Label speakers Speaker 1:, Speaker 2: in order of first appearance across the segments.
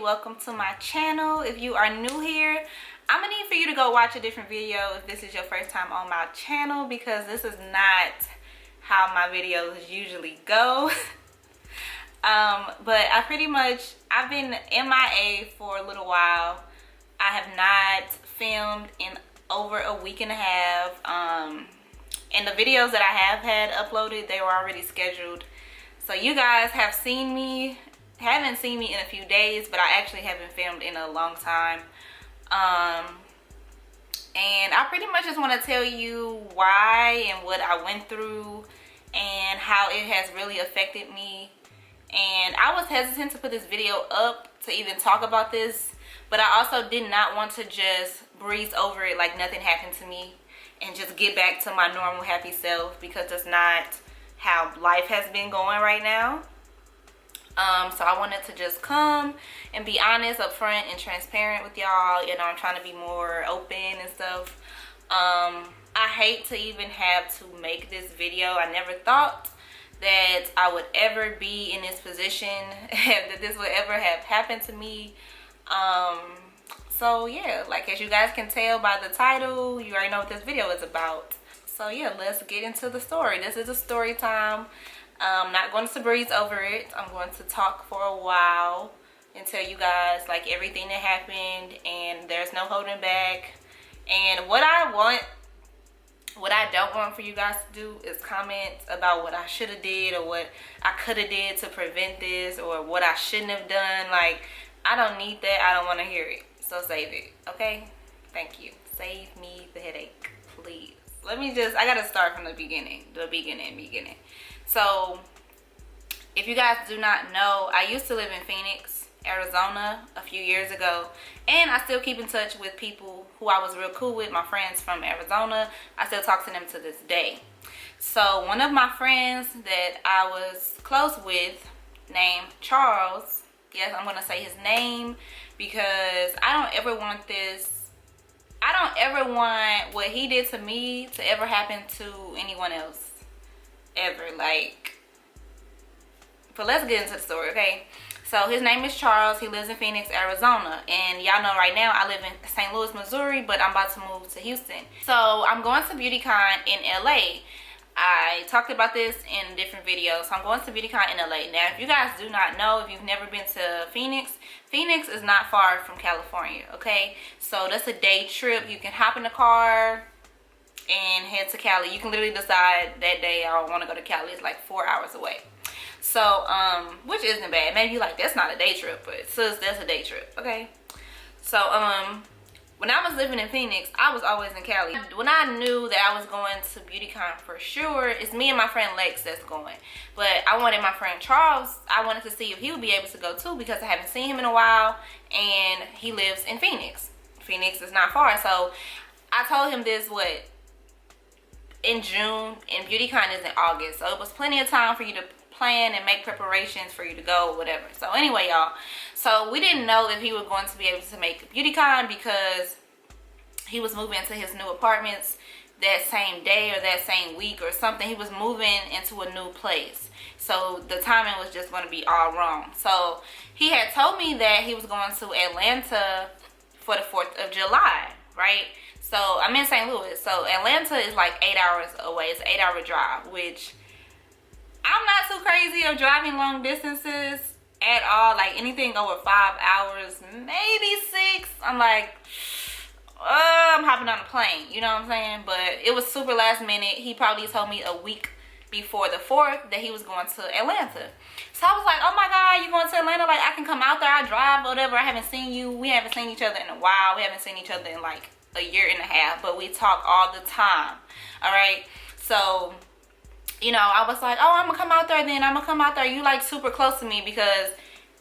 Speaker 1: welcome to my channel. If you are new here, I'm gonna need for you to go watch a different video if this is your first time on my channel, because this is not how my videos usually go. But I've been MIA for a little while. I have not filmed in over a week and a half. And the videos that I have had uploaded, they were already scheduled. So you guys haven't seen me in a few days, but I actually haven't filmed in a long time. And I pretty much just want to tell you why and what I went through and how it has really affected me. And I was hesitant to put this video up to even talk about this, but I also did not want to just breeze over it like nothing happened to me and just get back to my normal happy self, because that's not how life has been going right now. So I wanted to just come and be honest, upfront, and transparent with y'all. You know, I'm trying to be more open and stuff. I hate to even have to make this video. I never thought that I would ever be in this position, that this would ever have happened to me. So yeah, like as you guys can tell by the title, you already know what this video is about. So yeah, let's get into the story. This is a story time. I'm not going to breeze over it. I'm going to talk for a while and tell you guys like everything that happened, and there's no holding back. And what I don't want for you guys to do is comment about what I should have did or what I could have did to prevent this, or what I shouldn't have done. Like, I don't need that. I don't want to hear it. So save it, okay? Thank you. Save me the headache, please. I gotta start from the beginning. So, if you guys do not know, I used to live in Phoenix, Arizona a few years ago, and I still keep in touch with people who I was real cool with, my friends from Arizona. I still talk to them to this day. So, one of my friends that I was close with, named Charles, yes, I'm gonna say his name because I don't ever want what he did to me to ever happen to anyone else. Ever. But let's get into the story, okay? So his name is Charles. He lives in Phoenix, Arizona. And y'all know right now I live in St. Louis, Missouri, but I'm about to move to Houston. So I'm going to BeautyCon in LA. I talked about this in different videos. So I'm going to BeautyCon in LA. Now, if you guys do not know, if you've never been to Phoenix, Phoenix is not far from California, okay? So that's a day trip. You can hop in the car and head to Cali. You can literally decide that day I want to go to Cali. It's like 4 hours away. So, which isn't bad. Maybe you're like, that's not a day trip, but sis, that's a day trip, okay? So, when I was living in Phoenix, I was always in Cali. When I knew that I was going to BeautyCon for sure, it's me and my friend Lex that's going. But I wanted my friend Charles, I wanted to see if he would be able to go too, because I haven't seen him in a while, and he lives in Phoenix. Phoenix is not far, so I told him this, in June, and BeautyCon is in August. So it was plenty of time for you to plan and make preparations for you to go, whatever. So anyway, y'all, so we didn't know if he was going to be able to make BeautyCon because he was moving into his new apartments that same day or that same week or something. He was moving into a new place, so the timing was just going to be all wrong. So he had told me that he was going to Atlanta for the 4th of July, right? So I'm in St. Louis, so Atlanta is like 8 hours away. It's an 8-hour drive, which I'm not too crazy of driving long distances at all. Like anything over 5 hours, maybe 6. I'm like, I'm hopping on a plane, you know what I'm saying? But it was super last minute. He probably told me a week before the 4th that he was going to Atlanta. So I was like, oh my God, you going to Atlanta? Like, I can come out there, I drive, whatever. I haven't seen you. We haven't seen each other in a while. We haven't seen each other in like a year and a half, but we talk all the time. All right. So, you know, I was like, oh, I'm gonna come out there then. I'm gonna come out there. You like super close to me, because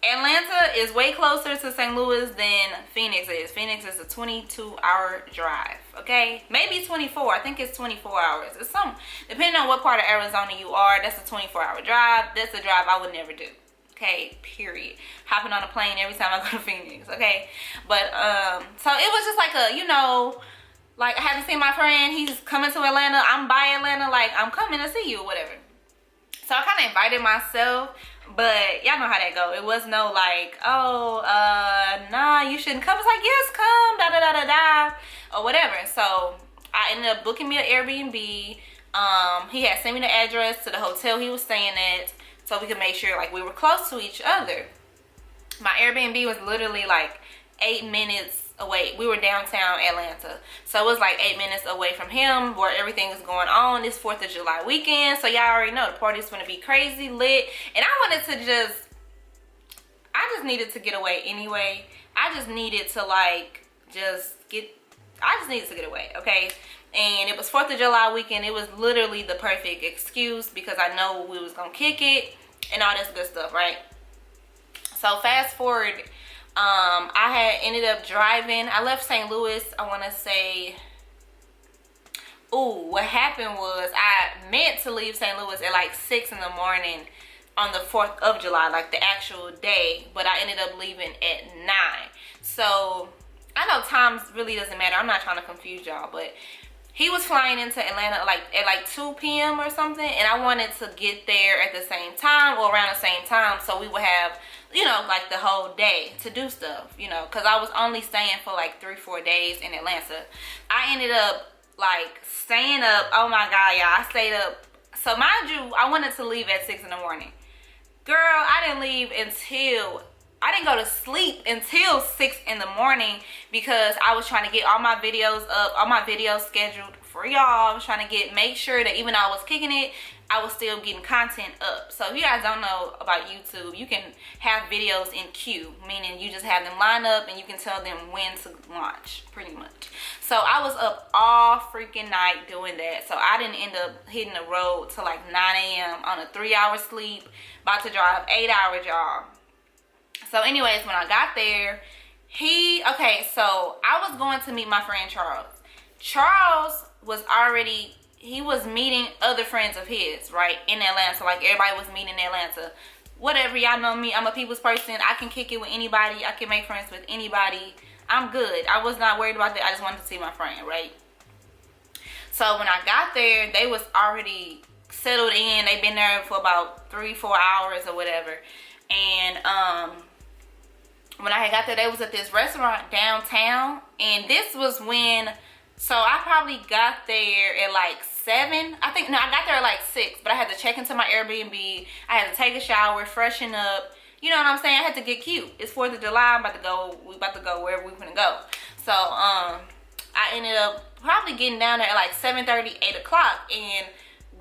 Speaker 1: Atlanta is way closer to St. Louis than Phoenix is. Phoenix is a 22-hour drive, okay? Maybe 24. I think it's 24 hours. It's some, depending on what part of Arizona you are, that's a 24-hour drive. That's a drive I would never do, okay? Period. Hopping on a plane every time I go to Phoenix, okay? But, so it was just like a, you know, like I haven't seen my friend. He's coming to Atlanta. I'm by Atlanta. Like, I'm coming to see you or whatever. So I kind of invited myself, But y'all know how that go. It was no like, oh, nah, you shouldn't come. It's like, yes, come, da da da da da, or whatever. So I ended up booking me an Airbnb. He had sent me the address to the hotel he was staying at, so we could make sure like we were close to each other. My Airbnb was literally like 8 minutes away. We were downtown Atlanta, so it was like 8 minutes away from him, where everything is going on this 4th of July weekend. So y'all already know the party's gonna be crazy lit, and I just needed to get away anyway. I just needed to get away, okay? And it was 4th of July weekend. It was literally the perfect excuse because I know we was gonna kick it and all this good stuff, right? So fast forward, I had ended up driving. I left St. Louis, I want to say, what happened was I meant to leave St. Louis at like 6 in the morning on the 4th of July, like the actual day, but I ended up leaving at 9. So I know times really doesn't matter. I'm not trying to confuse y'all, but he was flying into Atlanta like at 2 p.m. or something, and I wanted to get there at the same time or around the same time, so we would have, you know, like the whole day to do stuff, you know, because I was only staying for like 3-4 days in Atlanta. I ended up like staying up. Oh my God, y'all, I stayed up. So mind you, I wanted to leave at 6 in the morning. Girl, I didn't go to sleep until 6 in the morning because I was trying to get all my videos up, all my videos scheduled for y'all. I was trying to make sure that even though I was kicking it, I was still getting content up. So if you guys don't know about YouTube, you can have videos in queue, meaning you just have them line up and you can tell them when to launch, pretty much. So I was up all freaking night doing that. So I didn't end up hitting the road till like 9 a.m. on a 3-hour sleep, about to drive 8 hours, y'all. So anyways, when I got there, so I was going to meet my friend Charles. Charles was already, he was meeting other friends of his, right, in Atlanta. Like everybody was meeting in Atlanta. Whatever, y'all know me, I'm a people's person. I can kick it with anybody. I can make friends with anybody. I'm good. I was not worried about that. I just wanted to see my friend, right? So when I got there, they was already settled in. They've been there for about 3-4 hours or whatever. And when I had got there, they was at this restaurant downtown, and this was when, so I probably got there at like 7. I got there at like 6, but I had to check into my Airbnb. I had to take a shower, freshen up. You know what I'm saying? I had to get cute. It's 4th of July. We about to go wherever we gonna go. So I ended up probably getting down there at like 7:30, 8 o'clock, and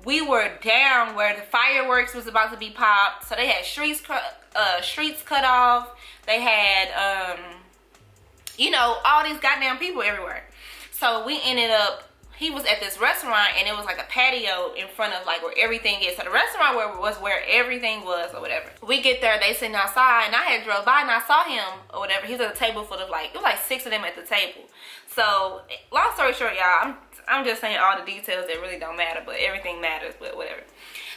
Speaker 1: we were down where the fireworks was about to be popped. So they had streets cut off. They had, you know, all these goddamn people everywhere. So we ended up, he was at this restaurant, and it was like a patio in front of like where everything is. So the restaurant was where everything was or whatever. We get there, they sitting outside, and I had drove by and I saw him or whatever. He was at a table full of like, it was like 6 of them at the table. So long story short, y'all, I'm just saying all the details that really don't matter, but everything matters, but whatever.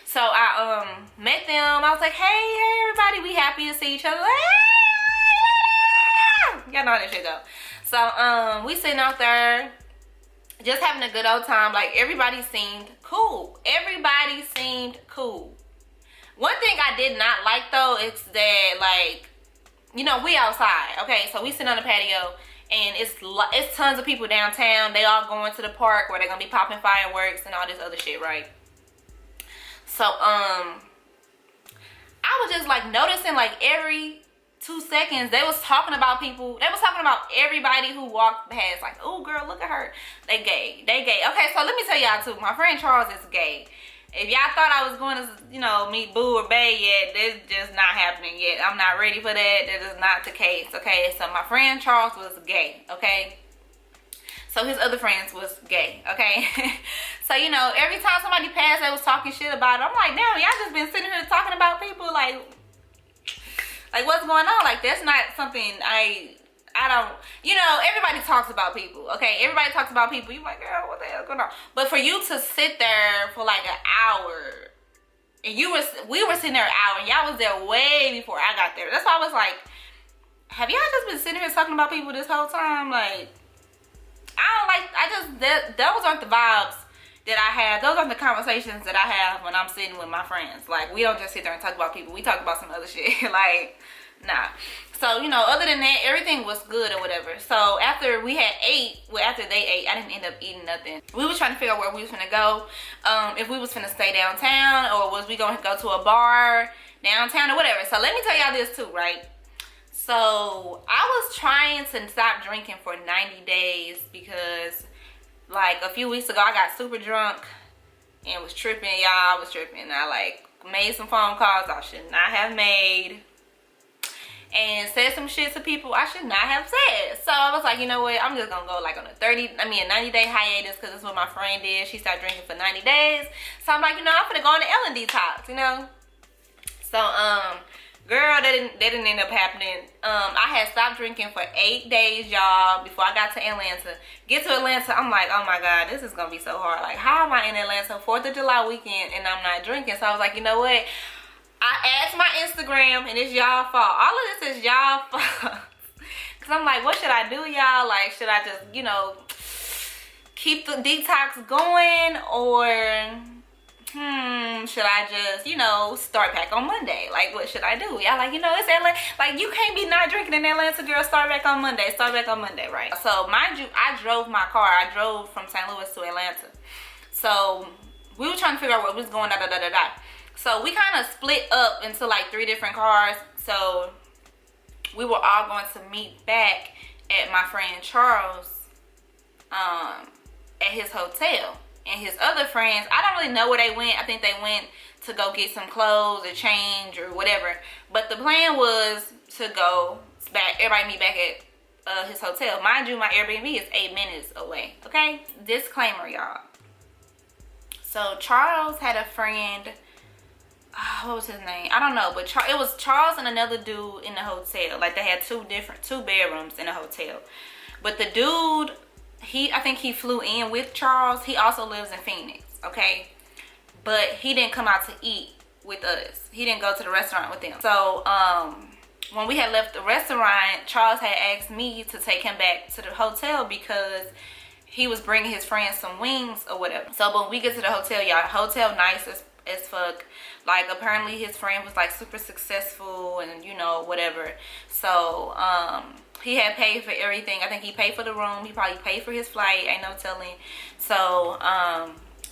Speaker 1: So I met them. I was like, hey everybody, we happy to see each other. Y'all know how that shit go. So we sitting out there just having a good old time. Like everybody seemed cool. Everybody seemed cool. One thing I did not like though is that, like, you know, we outside, okay? So we sitting on the patio, and it's tons of people downtown. They all going to the park where they're gonna be popping fireworks and all this other shit, right? So I was just like noticing, like every 2 seconds they was talking about people. They was talking about everybody who walked past, like, oh girl, look at her, they gay. Okay, so let me tell y'all too, my friend Charles is gay. If y'all thought I was going to, you know, meet Boo or Bae yet, that's just not happening yet. I'm not ready for that. That is not the case, okay? So my friend Charles was gay, okay? So his other friends was gay, okay? So, you know, every time somebody passed, they was talking shit about it. I'm like, damn, y'all just been sitting here talking about people, like what's going on? Like, that's not something I don't, you know, everybody talks about people, okay? Everybody talks about people. You're like, girl, what the hell's going on? But for you to sit there for like an hour, and we were sitting there an hour, and y'all was there way before I got there. That's why I was like, have y'all just been sitting here talking about people this whole time? Like, those aren't the vibes that I have. Those are the conversations that I have when I'm sitting with my friends. Like, we don't just sit there and talk about people. We talk about some other shit. Like, nah. So, you know, other than that, everything was good or whatever. So after we had ate, well, after they ate, I didn't end up eating nothing. We was trying to figure out where we was finna go. If we was finna stay downtown, or was we gonna go to a bar downtown or whatever. So let me tell y'all this too, right? So I was trying to stop drinking for 90 days because, like, a few weeks ago I got super drunk and was tripping, y'all. I was tripping. I like made some phone calls I should not have made, and said some shit to people I should not have said. So I was like, you know what, I'm just gonna go like on a 90-day hiatus, because that's what my friend did. She stopped drinking for 90 days. So I'm like, you know, I'm gonna go on the Ellen detox, you know. So girl, that didn't end up happening. I had stopped drinking for 8 days, y'all, before I got to Atlanta. Get to Atlanta, I'm like, oh my God, this is gonna be so hard. Like, how am I in Atlanta 4th of July weekend and I'm not drinking? So I was like, you know what, I asked my Instagram, and it's y'all fault. All of this is y'all fault. Cause I'm like, what should I do, y'all? Like, should I just, you know, keep the detox going, or should I just, you know, start back on Monday? Like, what should I do? Y'all like, you know, it's Atlanta. Like, you can't be not drinking in Atlanta, girl. Start back on Monday. Start back on Monday, right? So, mind you, I drove my car. I drove from St. Louis to Atlanta. So, we were trying to figure out where we was going, So, we kind of split up into, like, 3 different cars. So, we were all going to meet back at my friend Charles, at his hotel. And his other friends, I don't really know where they went. I think they went to go get some clothes or change or whatever. But the plan was to go back, everybody meet back at his hotel. Mind you, my Airbnb is 8 minutes away, okay? Disclaimer, y'all. So Charles had a friend, what was his name? I don't know, but it was Charles and another dude in the hotel. Like, they had two bedrooms in the hotel. But the dude, I think he flew in with Charles. He also lives in Phoenix, okay? But he didn't come out to eat with us. He didn't go to the restaurant with them. So, when we had left the restaurant, Charles had asked me to take him back to the hotel because he was bringing his friends some wings or whatever. So, when we get to the hotel, y'all, hotel nice as fuck. Like, apparently his friend was like super successful and, you know, whatever. So, he had paid for everything. I think he paid for the room. He probably paid for his flight. Ain't no telling. So,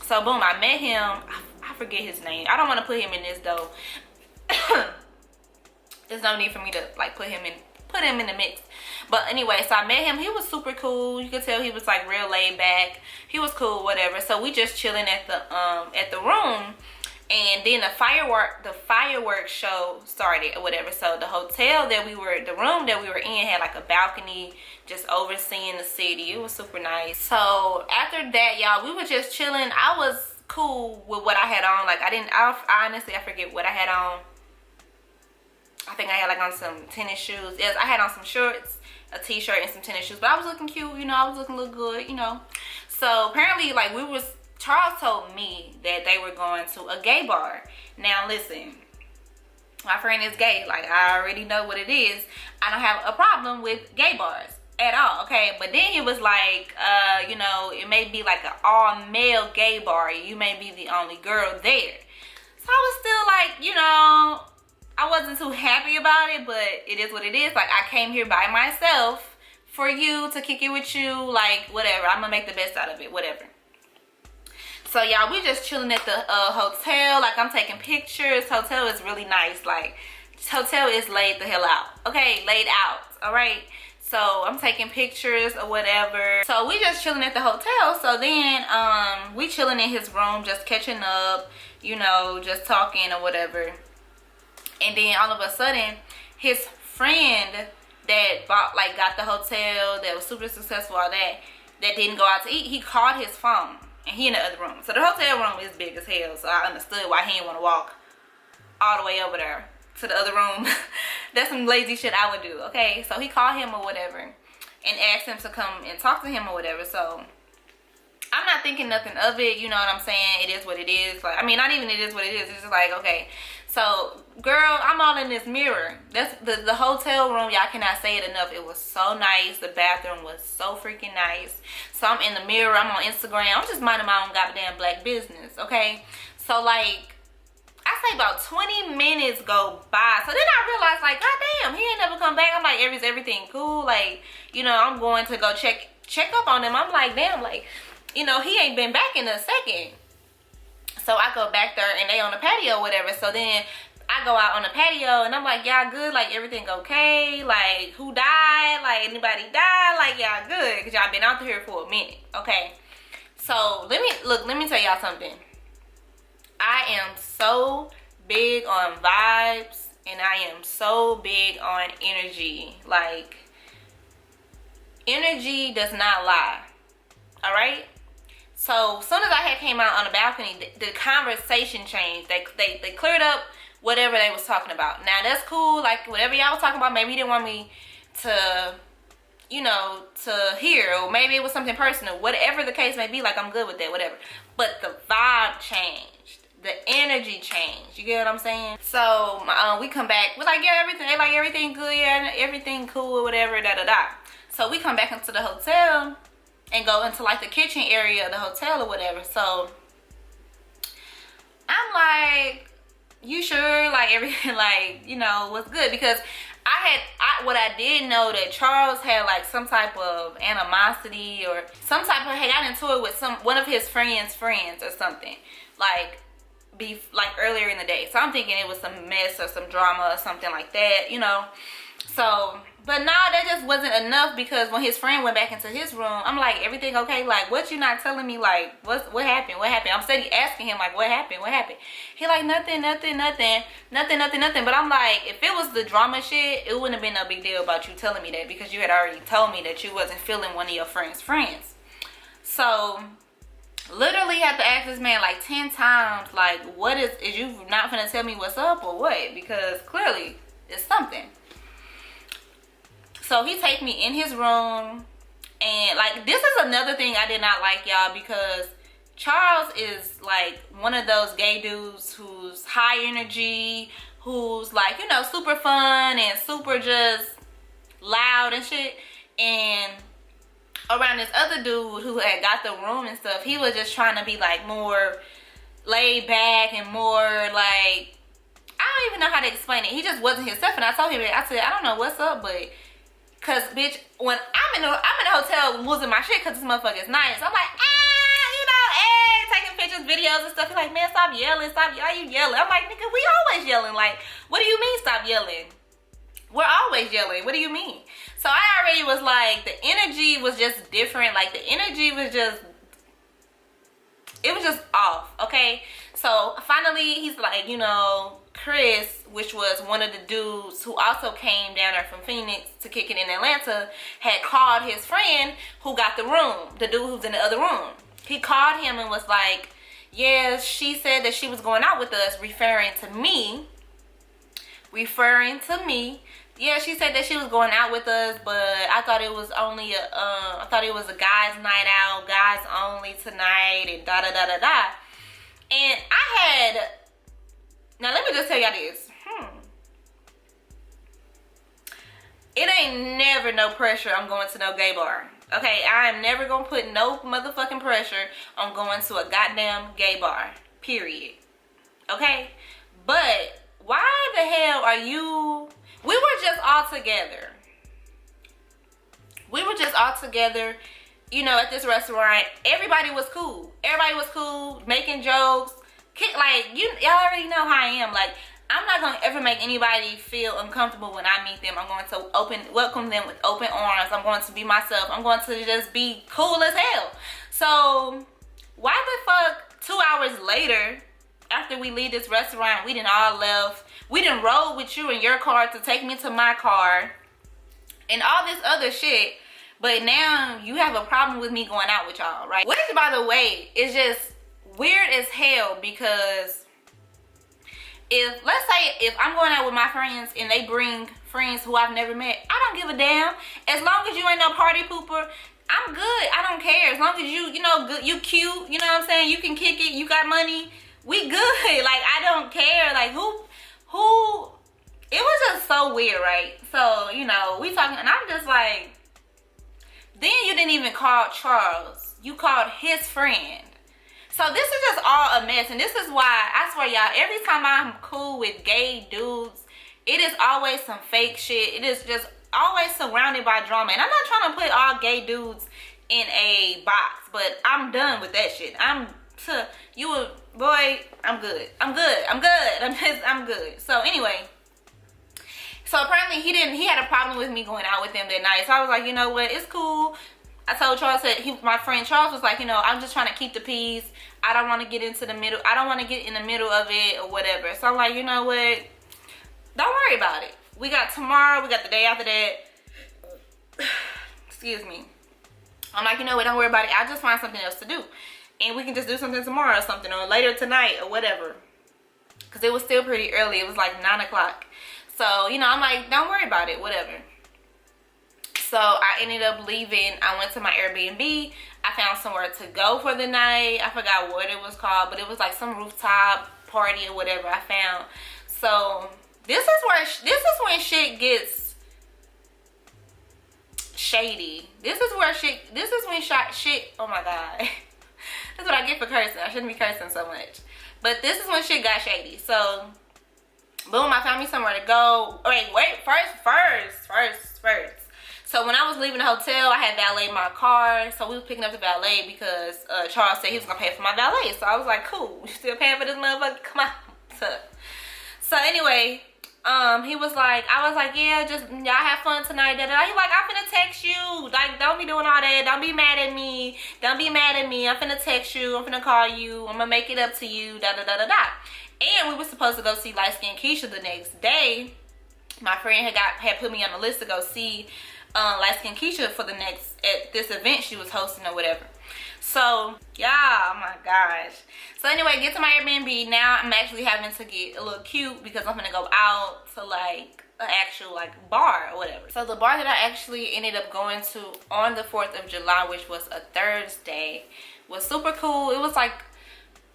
Speaker 1: so boom, I met him. I forget his name. I don't want to put him in this though. There's no need for me to like put him in the mix. But anyway, so I met him. He was super cool. You could tell he was like real laid back. He was cool, whatever. So we just chilling at the room. And then the fireworks show started or whatever. So the room that we were in had like a balcony just overseeing the city. It was super nice. So after that, y'all, we were just chilling. I was cool with what I had on. Like, I honestly forget what I had on. I think I had like on some tennis shoes. Yes, I had on some shorts, a t-shirt, and some tennis shoes. But I was looking cute, you know. I was looking a little good, you know. So apparently, like, Charles told me that they were going to a gay bar. Now listen, my friend is gay. Like, I already know what it is. I don't have a problem with gay bars at all, okay? But then he was like, you know, it may be like an all-male gay bar. You may be the only girl there. So I was still like, you know, I wasn't too happy about it, but it is what it is. Like, I came here by myself for you, to kick it with you. Like, whatever. I'm gonna make the best out of it, whatever. So y'all, we just chilling at the hotel. Like, I'm taking pictures. Hotel is really nice. Like, this hotel is laid the hell out. Okay, laid out. All right. So I'm taking pictures or whatever. So we just chilling at the hotel. So then we chilling in his room, just catching up, you know, just talking or whatever. And then all of a sudden, his friend that got the hotel, that was super successful, all that didn't go out to eat, he called his phone. And he in the other room. So the hotel room is big as hell. So I understood why he didn't want to walk all the way over there to the other room. That's some lazy shit I would do, okay? So he called him or whatever and asked him to come and talk to him or whatever. So I'm not thinking nothing of it, you know what I'm saying? It is what it is. Like, I mean, not even it is what it is. It's just like, okay. So, girl, I'm all in this mirror. That's the hotel room. Y'all cannot say it enough. It was so nice. The bathroom was so freaking nice. So, I'm in the mirror. I'm on Instagram. I'm just minding my own goddamn black business, okay? So, like, I say about 20 minutes go by. So, then I realized, like, goddamn, he ain't never come back. I'm like, is everything cool? Like, you know, I'm going to go check up on him. I'm like, damn, like, you know, he ain't been back in a second. So I go back there and they on the patio or whatever. So then I go out on the patio and I'm like, y'all good? Like, everything okay? Like, who died? Like, anybody died? Like, y'all good? Because y'all been out here for a minute. Okay. So let me tell y'all something. I am so big on vibes and I am so big on energy. Like, energy does not lie. All right? So, as soon as I had came out on the balcony, the conversation changed. They cleared up whatever they was talking about. Now, that's cool. Like, whatever y'all was talking about, maybe he didn't want me to, you know, to hear. Or maybe it was something personal. Whatever the case may be, like, I'm good with that, whatever. But the vibe changed. The energy changed. You get what I'm saying? So, we come back. We're like, yeah, everything. They like, everything good. Yeah, everything cool, whatever, da-da-da. So, we come back into the hotel and go into like the kitchen area of the hotel or whatever. So I'm like, you sure? Like, everything, like, you know, what's good? Because what I did know that Charles had like some type of animosity or some type of, he got into it with one of his friends or something. Like, earlier in the day. So I'm thinking it was some mess or some drama or something like that, you know. So, but nah, that just wasn't enough, because when his friend went back into his room, I'm like, everything okay? Like, what you not telling me? Like, what happened? I'm steady asking him, like, what happened? He like, nothing. But I'm like, if it was the drama shit, it wouldn't have been no big deal about you telling me that, because you had already told me that you wasn't feeling one of your friends. So, literally had to ask this man like 10 times, like, what is you not gonna tell me what's up or what? Because clearly it's something. So he take me in his room, and like, this is another thing I did not like, y'all, because Charles is like one of those gay dudes who's high energy, who's like, you know, super fun and super just loud and shit. And around this other dude who had got the room and stuff, he was just trying to be like more laid back and more like, I don't even know how to explain it. He just wasn't himself. And I told him, I said, I don't know what's up, but cause bitch, when I'm in the hotel losing my shit cause this motherfucker is nice, I'm like, you know, hey, taking pictures, videos and stuff. He's like, man, stop yelling, why you yelling? I'm like, nigga, we always yelling. Like, what do you mean stop yelling? We're always yelling. What do you mean? So I already was like, the energy was just different. Like, the energy was just, it was just off, okay? So finally, he's like, you know, Chris, which was one of the dudes who also came down there from Phoenix to kick it in Atlanta, had called his friend who got the room, the dude who's in the other room. He called him and was like, yeah, she said that she was going out with us, referring to me. Yeah, she said that she was going out with us, but I thought it was only I thought it was a guys' night out, guys only tonight, and da-da-da-da-da. And now let me just tell y'all this. It ain't never no pressure I'm going to no gay bar. Okay, I am never gonna put no motherfucking pressure on going to a goddamn gay bar. Period. Okay? But why the hell are you... We were just all together. You know, at this restaurant. Everybody was cool, making jokes. Like, y'all already know how I am. Like, I'm not gonna ever make anybody feel uncomfortable when I meet them. I'm going to welcome them with open arms. I'm going to be myself. I'm going to just be cool as hell. So why the fuck 2 hours later, after we leave this restaurant, we done all left. We done rode with you in your car to take me to my car and all this other shit. But now you have a problem with me going out with y'all, right? Which, by the way, is just weird as hell, because let's say if I'm going out with my friends and they bring friends who I've never met, I don't give a damn. As long as you ain't no party pooper, I'm good. I don't care. As long as you know, good, you cute, you know what I'm saying? You can kick it, you got money, we good. Like, I don't care. Like, who, it was just so weird, right? So, you know, we talking, and I'm just like, then you didn't even call Charles. You called his friend. So this is just all a mess. And this is why, I swear y'all, every time I'm cool with gay dudes, it is always some fake shit. It is just always surrounded by drama. And I'm not trying to put all gay dudes in a box, but I'm done with that shit. I'm good. I'm good. So anyway, so apparently he had a problem with me going out with him that night. So I was like, you know what, it's cool. I told Charles that my friend Charles was like, you know, I'm just trying to keep the peace. I don't want to get into the middle. I don't want to get in the middle of it or whatever. So I'm like, you know what? Don't worry about it. We got tomorrow. We got the day after that. Excuse me. I'm like, you know what? Don't worry about it. I'll just find something else to do. And we can just do something tomorrow or something, or later tonight or whatever. Because it was still pretty early. It was like 9 o'clock. So, you know, I'm like, don't worry about it. Whatever. So I ended up leaving. I went to my Airbnb. I found somewhere to go for the night. I forgot what it was called, but it was like some rooftop party or whatever I found. So this is when shit gets shady. This is when shit, oh my God. That's what I get for cursing. I shouldn't be cursing so much. But this is when shit got shady. So boom, I found me somewhere to go. Wait, first. So when I was leaving the hotel, I had valeted my car. So we was picking up the valet because Charles said he was gonna pay for my valet. So I was like, cool, you still paying for this motherfucker? Come on. So anyway, he was like, I was like, yeah, just y'all have fun tonight. Da, da, da. He like, I'm finna text you. Like, don't be doing all that. Don't be mad at me. Don't be mad at me. I'm finna text you. I'm finna call you. I'm gonna make it up to you. Da da da da da. And we were supposed to go see Light Skin Keisha the next day. My friend had put me on the list to go see Light Skin Keisha for the next, at this event she was hosting or whatever. So yeah, oh my gosh. So anyway, get to my Airbnb. Now I'm actually having to get a little cute because I'm gonna go out to like an actual like bar or whatever. So the bar that I actually ended up going to on the 4th of July, which was a Thursday, was super cool. It was like,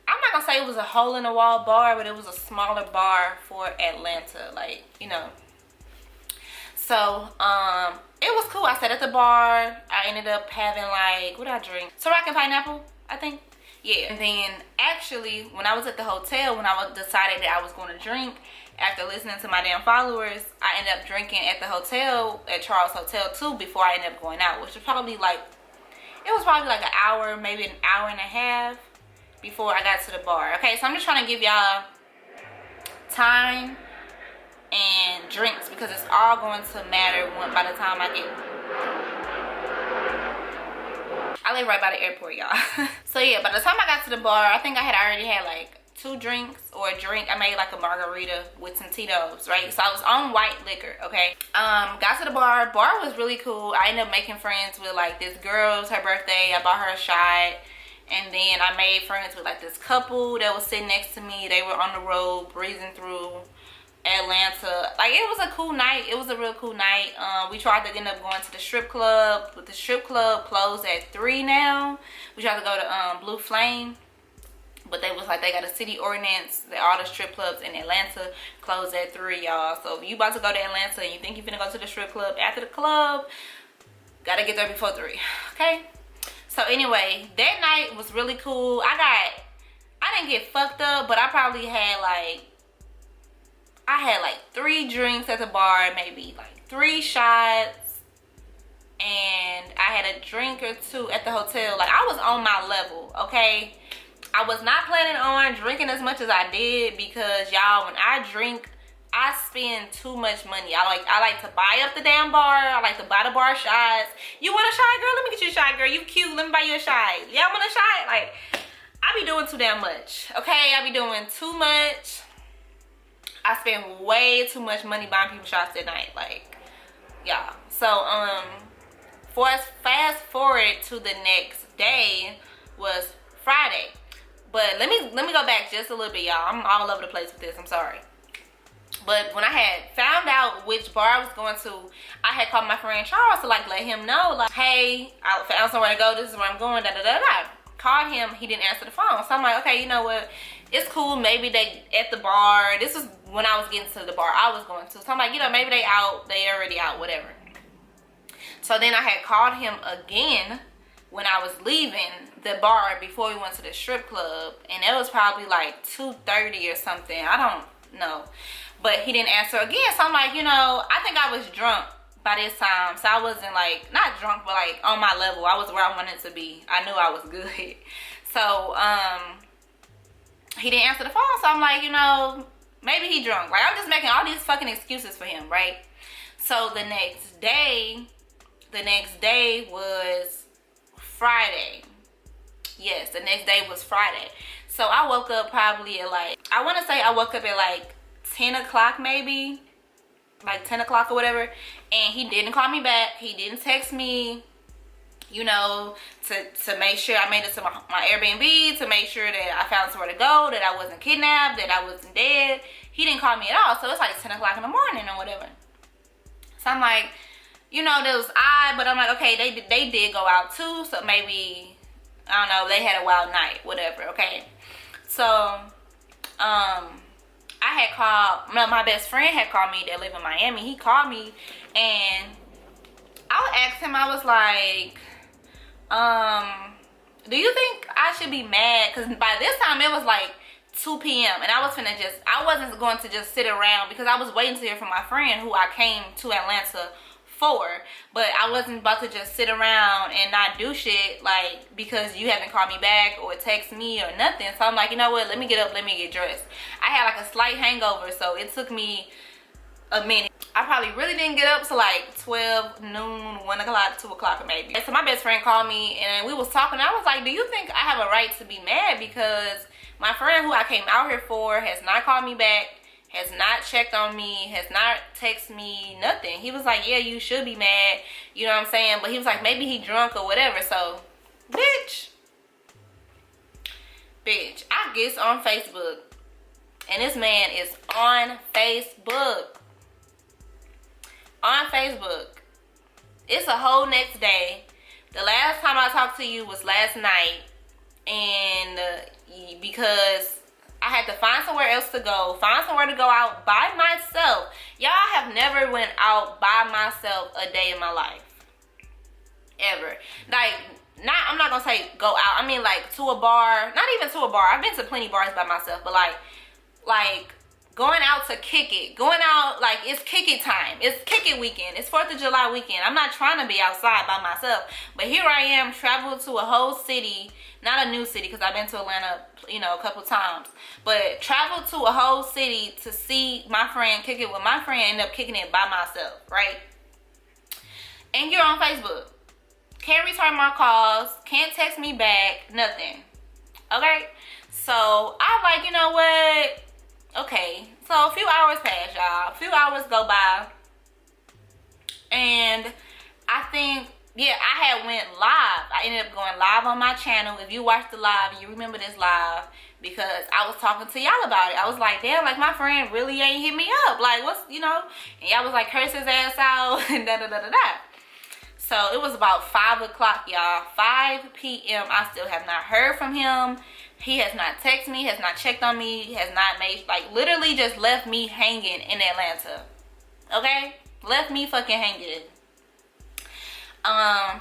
Speaker 1: I'm not gonna say it was a hole in the wall bar, but it was a smaller bar for Atlanta, like, you know. So it was cool. I sat at the bar. I ended up having like, what did I drink? Ciroc and pineapple, I think. Yeah. And then actually, when I was at the hotel, when I decided that I was going to drink, after listening to my damn followers, I ended up drinking at the hotel, at Charles Hotel too, before I ended up going out, which was probably like, it was probably like an hour, maybe an hour and a half before I got to the bar. Okay, so I'm just trying to give y'all time and drinks because it's all going to matter by the time I get. I live right by the airport, y'all. So yeah, by the time I got to the bar, I think I had already had like 2 drinks or a drink. I made like a margarita with some Tito's, right? So I was on white liquor, okay? Got to the bar. Bar was really cool. I ended up making friends with like this girl. It was her birthday. I bought her a shot. And then I made friends with like this couple that was sitting next to me. They were on the road breezing through Atlanta. Like, it was a cool night. It was a real cool night. We tried to end up going to the strip club, but the strip club closed at 3 now. We tried to go to Blue Flame, but they was like, they got a city ordinance that all the strip clubs in Atlanta close at 3, y'all. So if you about to go to Atlanta and you think you're finna go to the strip club after the club, gotta get there before 3, okay? So anyway, that night was really cool. I didn't get fucked up, but I probably had like, I had like 3 drinks at the bar, maybe like 3 shots, and I had a drink or 2 at the hotel. Like, I was on my level, okay? I was not planning on drinking as much as I did because, y'all, when I drink, I spend too much money. I like to buy up the damn bar. I like to buy the bar shots. You want a shot, girl? Let me get you a shot, girl. You cute. Let me buy you a shot. Y'all want a shot? Like, I be doing too damn much, okay? I be doing too much. I spend way too much money buying people shots at night, like, yeah. So fast forward to the next day was Friday. But let me go back just a little bit, y'all. I'm all over the place with this. I'm sorry. But when I had found out which bar I was going to, I had called my friend Charles to like let him know, like, hey, I found somewhere to go, this is where I'm going, da da da da. Called him, he didn't answer the phone. So I'm like, okay, you know what, it's cool, maybe they at the bar. This was when I was getting to the bar I was going to. So I'm like, you know, maybe they out, they already out, whatever. So then I had called him again when I was leaving the bar before we went to the strip club, and it was probably like 2:30 or something, I don't know. But he didn't answer again. So I'm like, you know, I think I was drunk by this time. So I wasn't like, not drunk, but like on my level. I was where I wanted to be. I knew I was good. So he didn't answer the phone. So I'm like, you know, maybe he drunk. Like, I'm just making all these fucking excuses for him, right? So the next day was Friday. Yes, the next day was Friday. So I woke up probably at like, I want to say I woke up at like 10 o'clock maybe, like 10 o'clock or whatever, and he didn't call me back. He didn't text me, you know, to make sure I made it to my Airbnb, to make sure that I found somewhere to go, that I wasn't kidnapped, that I wasn't dead. He didn't call me at all. So it's like 10 o'clock in the morning or whatever. So I'm like, you know, that was odd, but I'm like, okay, they did go out too, so maybe, I don't know, they had a wild night, whatever, okay? So I had called, my best friend had called me that live in Miami. He called me, and I asked him, I was like, do you think I should be mad? Because by this time it was like 2 p.m. and I wasn't going to just sit around, because I was waiting to hear from my friend who I came to Atlanta for. But I wasn't about to just sit around and not do shit, like, because you haven't called me back or text me or nothing. So I'm like, you know what, let me get up, let me get dressed. I had like a slight hangover, so it took me a minute. I probably really didn't get up till like 12, noon, 1 o'clock, 2 o'clock maybe. So my best friend called me, and we was talking. I was like, do you think I have a right to be mad? Because my friend who I came out here for has not called me back, has not checked on me, has not texted me, nothing. He was like, yeah, you should be mad, you know what I'm saying? But he was like, maybe he drunk or whatever. So, bitch, I get on Facebook, and this man is on Facebook. On Facebook. It's a whole next day. The last time I talked to you was last night, and because I had to find somewhere else to go, find somewhere to go out by myself. Y'all have never went out by myself a day in my life. Ever. Like, I'm not gonna say go out. I mean, like, to a bar. Not even to a bar. I've been to plenty bars by myself, but like going out to kick it. Going out, like, it's kick it time. It's kick it weekend. It's 4th of July weekend. I'm not trying to be outside by myself. But here I am, traveled to a whole city. Not a new city, because I've been to Atlanta, you know, a couple times. But traveled to a whole city to see my friend kick it with my friend, end up kicking it by myself, right? And you're on Facebook. Can't return my calls. Can't text me back. Nothing. Okay? So, I'm like, you know what? Okay, so a few hours pass, y'all. A few hours go by, and I think, yeah, I had went live. I ended up going live on my channel. If you watched the live, you remember this live, because I was talking to y'all about it. I was like, damn, like, my friend really ain't hit me up. Like, what's, you know? And y'all was like, curse his ass out, and da-da-da-da-da. So it was about 5 o'clock, y'all. 5 p.m. I still have not heard from him. He has not texted me, has not checked on me, has not made, like, literally just left me hanging in Atlanta. Okay? Left me fucking hanging.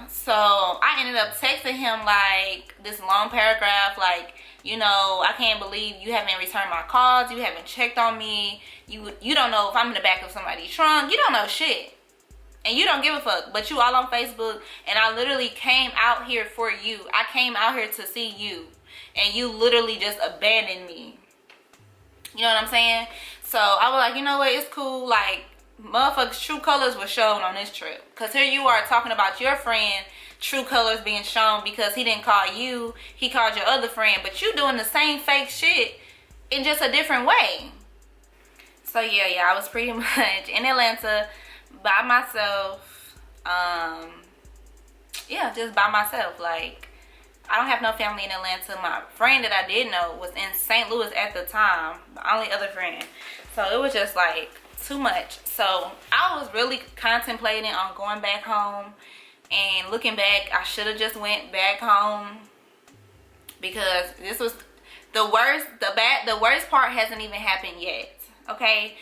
Speaker 1: So I ended up texting him, like, this long paragraph, like, you know, I can't believe you haven't returned my calls, you haven't checked on me, you don't know if I'm in the back of somebody's trunk, you don't know shit. And you don't give a fuck, but you all on Facebook, and I literally came out here for you. I came out here to see you. And you literally just abandoned me. You know what I'm saying? So I was like, you know what? It's cool. Like, motherfuckers' true colors were shown on this trip. Because here you are talking about your friend, true colors being shown because he didn't call you. He called your other friend. But you doing the same fake shit in just a different way. So yeah, I was pretty much in Atlanta by myself. Yeah, just by myself. Like, I don't have no family in Atlanta. My friend that I did know was in St. Louis at the time. My only other friend. So it was just like too much. So I was really contemplating on going back home, and looking back, I should have just went back home, because this was the worst. The worst part hasn't even happened yet. Okay.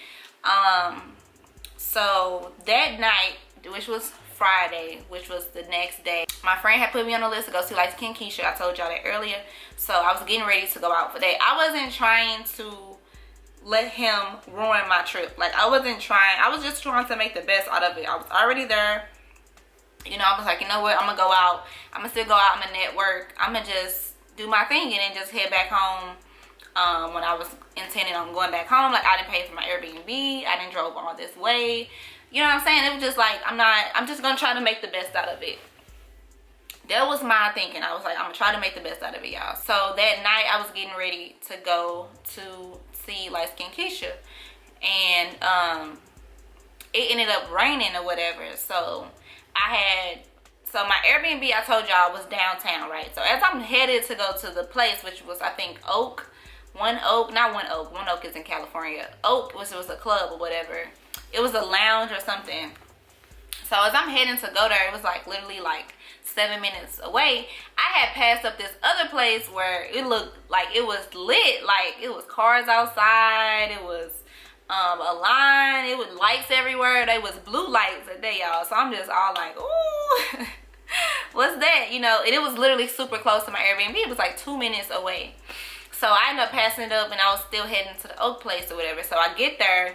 Speaker 1: So that night, which was Friday, which was the next day, my friend had put me on the list to go see Light Skin Keisha. I told y'all that earlier. So I was getting ready to go out for that. I wasn't trying to let him ruin my trip. Like, I wasn't trying. I was just trying to make the best out of it. I was already there. You know, I was like, you know what? I'm gonna go out. I'm gonna still go out. I'm gonna network. I'm gonna just do my thing and then just head back home. When I was intending on going back home, like, I didn't pay for my Airbnb. I didn't drove all this way. You know what I'm saying? It was just like, I'm just gonna try to make the best out of it. That was my thinking. I was like, I'm gonna try to make the best out of it, y'all. So that night, I was getting ready to go to see Light Skin Keisha, and it ended up raining or whatever. So my Airbnb, I told y'all, was downtown, right? So as I'm headed to go to the place, which was, I think, One Oak is in California. Oak, which was a club or whatever. It was a lounge or something. So as I'm heading to go there, it was like literally like 7 minutes away. I had passed up this other place where it looked like it was lit. Like, it was cars outside. It was a line. It was lights everywhere. They was blue lights at day, y'all. So I'm just all like, ooh, what's that? You know, and it was literally super close to my Airbnb. It was like 2 minutes away. So I ended up passing it up, and I was still heading to the Oak place or whatever. So I get there,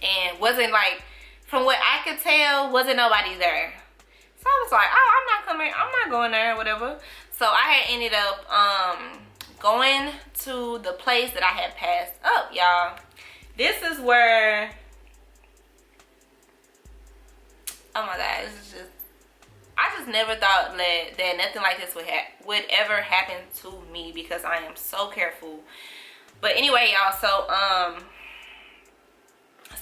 Speaker 1: and wasn't like, from what I could tell, wasn't nobody there. So I was like, oh, I'm not going there or whatever. So I had ended up going to the place that I had passed up, y'all. This is where, oh my God, this is just, I just never thought that nothing like this would ever happen to me, because I am so careful. But anyway, y'all, so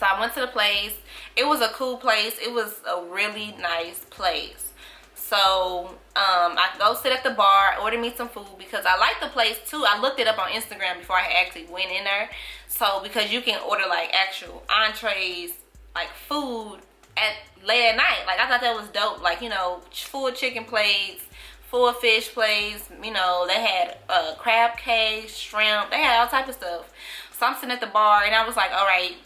Speaker 1: I went to the place. It was a cool place. It was a really nice place. So I go sit at the bar, order me some food, because I like the place too. I looked it up on Instagram before I actually went in there. So because you can order like actual entrees, like food late at night. Like, I thought that was dope. Like, you know, full chicken plates, full fish plates. You know, they had crab cakes, shrimp. They had all type of stuff. So I'm sitting at the bar, and I was like, all right,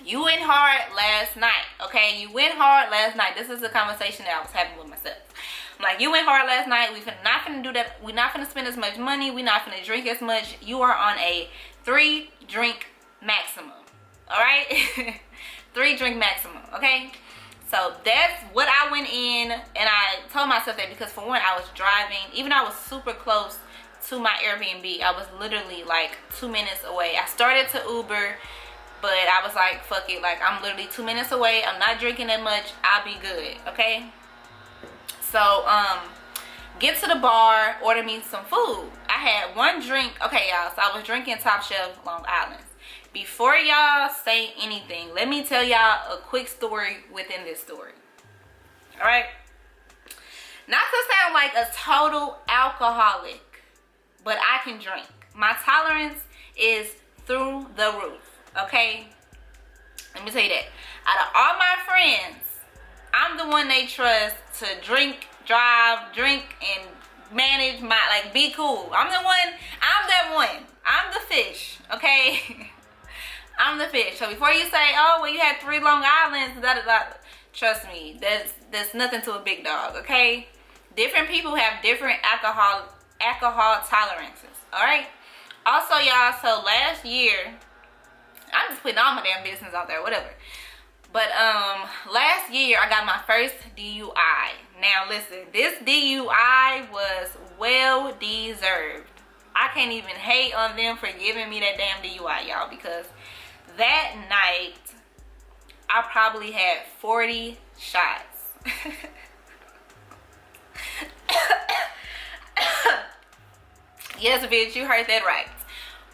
Speaker 1: you went hard last night, okay? You went hard last night. This is a conversation that I was having with myself. I'm like, you went hard last night. We're not finna do that. We're not finna spend as much money. We're not finna drink as much. You are on a 3-drink maximum, all right? 3-drink maximum, okay? So that's what I went in, and I told myself that because, for one, I was driving. Even though I was super close to my Airbnb, I was literally like 2 minutes away. I started to Uber, but I was like, fuck it. Like, I'm literally 2 minutes away. I'm not drinking that much. I'll be good, okay? So, get to the bar, order me some food. I had one drink. Okay, y'all. So I was drinking Top Shelf Long Island. Before y'all say anything, let me tell y'all a quick story within this story. All right? Not to sound like a total alcoholic, but I can drink. My tolerance is through the roof. Okay? Let me tell you that. Out of all my friends, I'm the one they trust to drink, drive, drink, and manage my, like, be cool. I'm the one. I'm that one. I'm the fish. Okay? I'm the fish. So before you say, oh, well, you had 3 Long Islands, trust me, there's nothing to a big dog, okay? Different people have different alcohol tolerances, all right? Also, y'all, so last year, I'm just putting all my damn business out there, whatever. But last year, I got my first DUI. Now, listen, this DUI was well deserved. I can't even hate on them for giving me that damn DUI, y'all, because that night, I probably had 40 shots. Yes, bitch, you heard that right.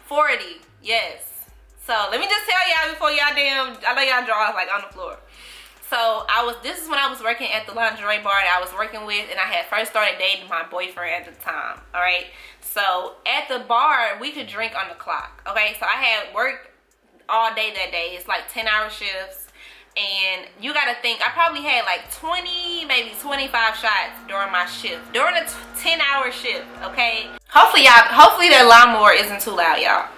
Speaker 1: 40, yes. So let me just tell y'all before y'all I know y'all draws like on the floor. So this is when I was working at the lingerie bar that I was working with, and I had first started dating my boyfriend at the time, all right? So at the bar, we could drink on the clock, okay? So I had worked all day that day. It's like 10-hour shifts. And you gotta think, I probably had like 20, maybe 25 shots during my shift. During a 10-hour shift, okay? Hopefully that lawnmower isn't too loud, y'all.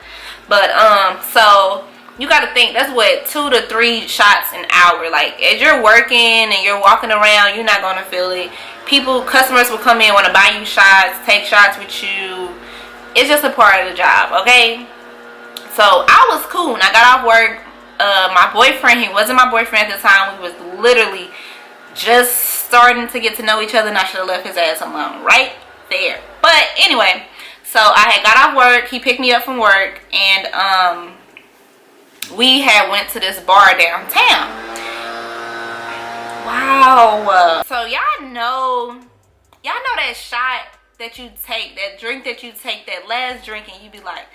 Speaker 1: But, so you gotta think, that's what, 2 to 3 shots an hour. Like, as you're working and you're walking around, you're not gonna feel it. Customers will come in, wanna buy you shots, take shots with you. It's just a part of the job, okay? So I was cool when I got off work. My boyfriend, he wasn't my boyfriend at the time. We was literally just starting to get to know each other, and I should have left his ass alone right there. But anyway, so I had got off work. He picked me up from work, and we had went to this bar downtown. Wow. So y'all know that shot that you take, that drink that you take, that last drink, and you be like,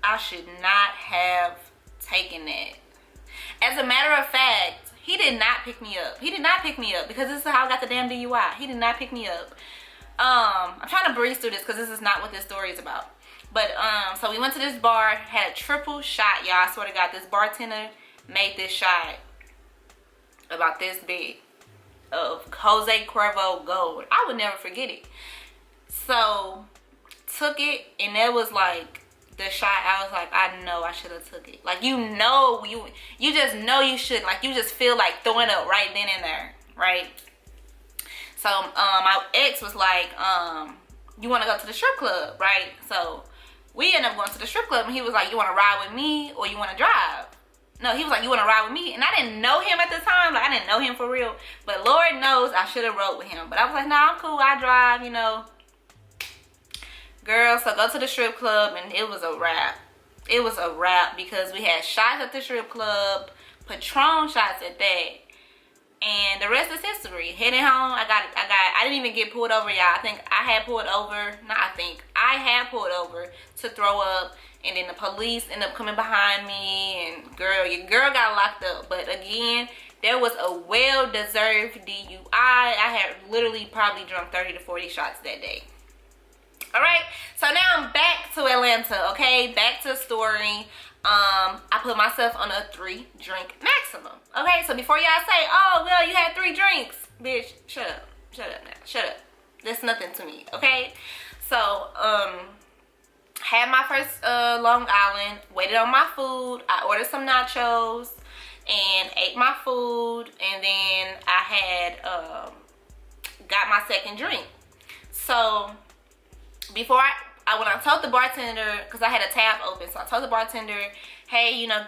Speaker 1: I should not have taken that. As a matter of fact, he did not pick me up. He did not pick me up because this is how I got the damn DUI. He did not pick me up. I'm trying to breeze through this because this is not what this story is about. But so we went to this bar, had a triple shot, y'all. I swear to God, this bartender made this shot about this big of Jose Cuervo Gold. I would never forget it. So took it, and that was like the shot. I was like, I know I should have took it. Like, you just know you should. Like, you just feel like throwing up right then and there, right? So my ex was like, you want to go to the strip club, right? So we ended up going to the strip club, and he was like, you want to ride with me or you want to drive? No, he was like, you want to ride with me? And I didn't know him at the time. Like, I didn't know him for real. But Lord knows I should have rode with him. But I was like, nah, I'm cool. I drive, you know. Girl, so go to the strip club, and it was a wrap. It was a wrap because we had shots at the strip club, Patron shots at that, and the rest is history. Heading home, I didn't even get pulled over, y'all. I had pulled over to throw up, and then the police ended up coming behind me, and your girl got locked up. But again, there was a well-deserved DUI. I had literally probably drunk 30 to 40 shots that day. All right, so now I'm back to Atlanta, okay? Back to the story. I put myself on a 3-drink maximum, okay? So before y'all say, oh, well, you had 3 drinks. Bitch, shut up. Shut up now. Shut up. That's nothing to me, okay? So, had my first Long Island, waited on my food. I ordered some nachos and ate my food. And then I had got my second drink. So before when I told the bartender, because I had a tab open, so I told the bartender, hey, you know,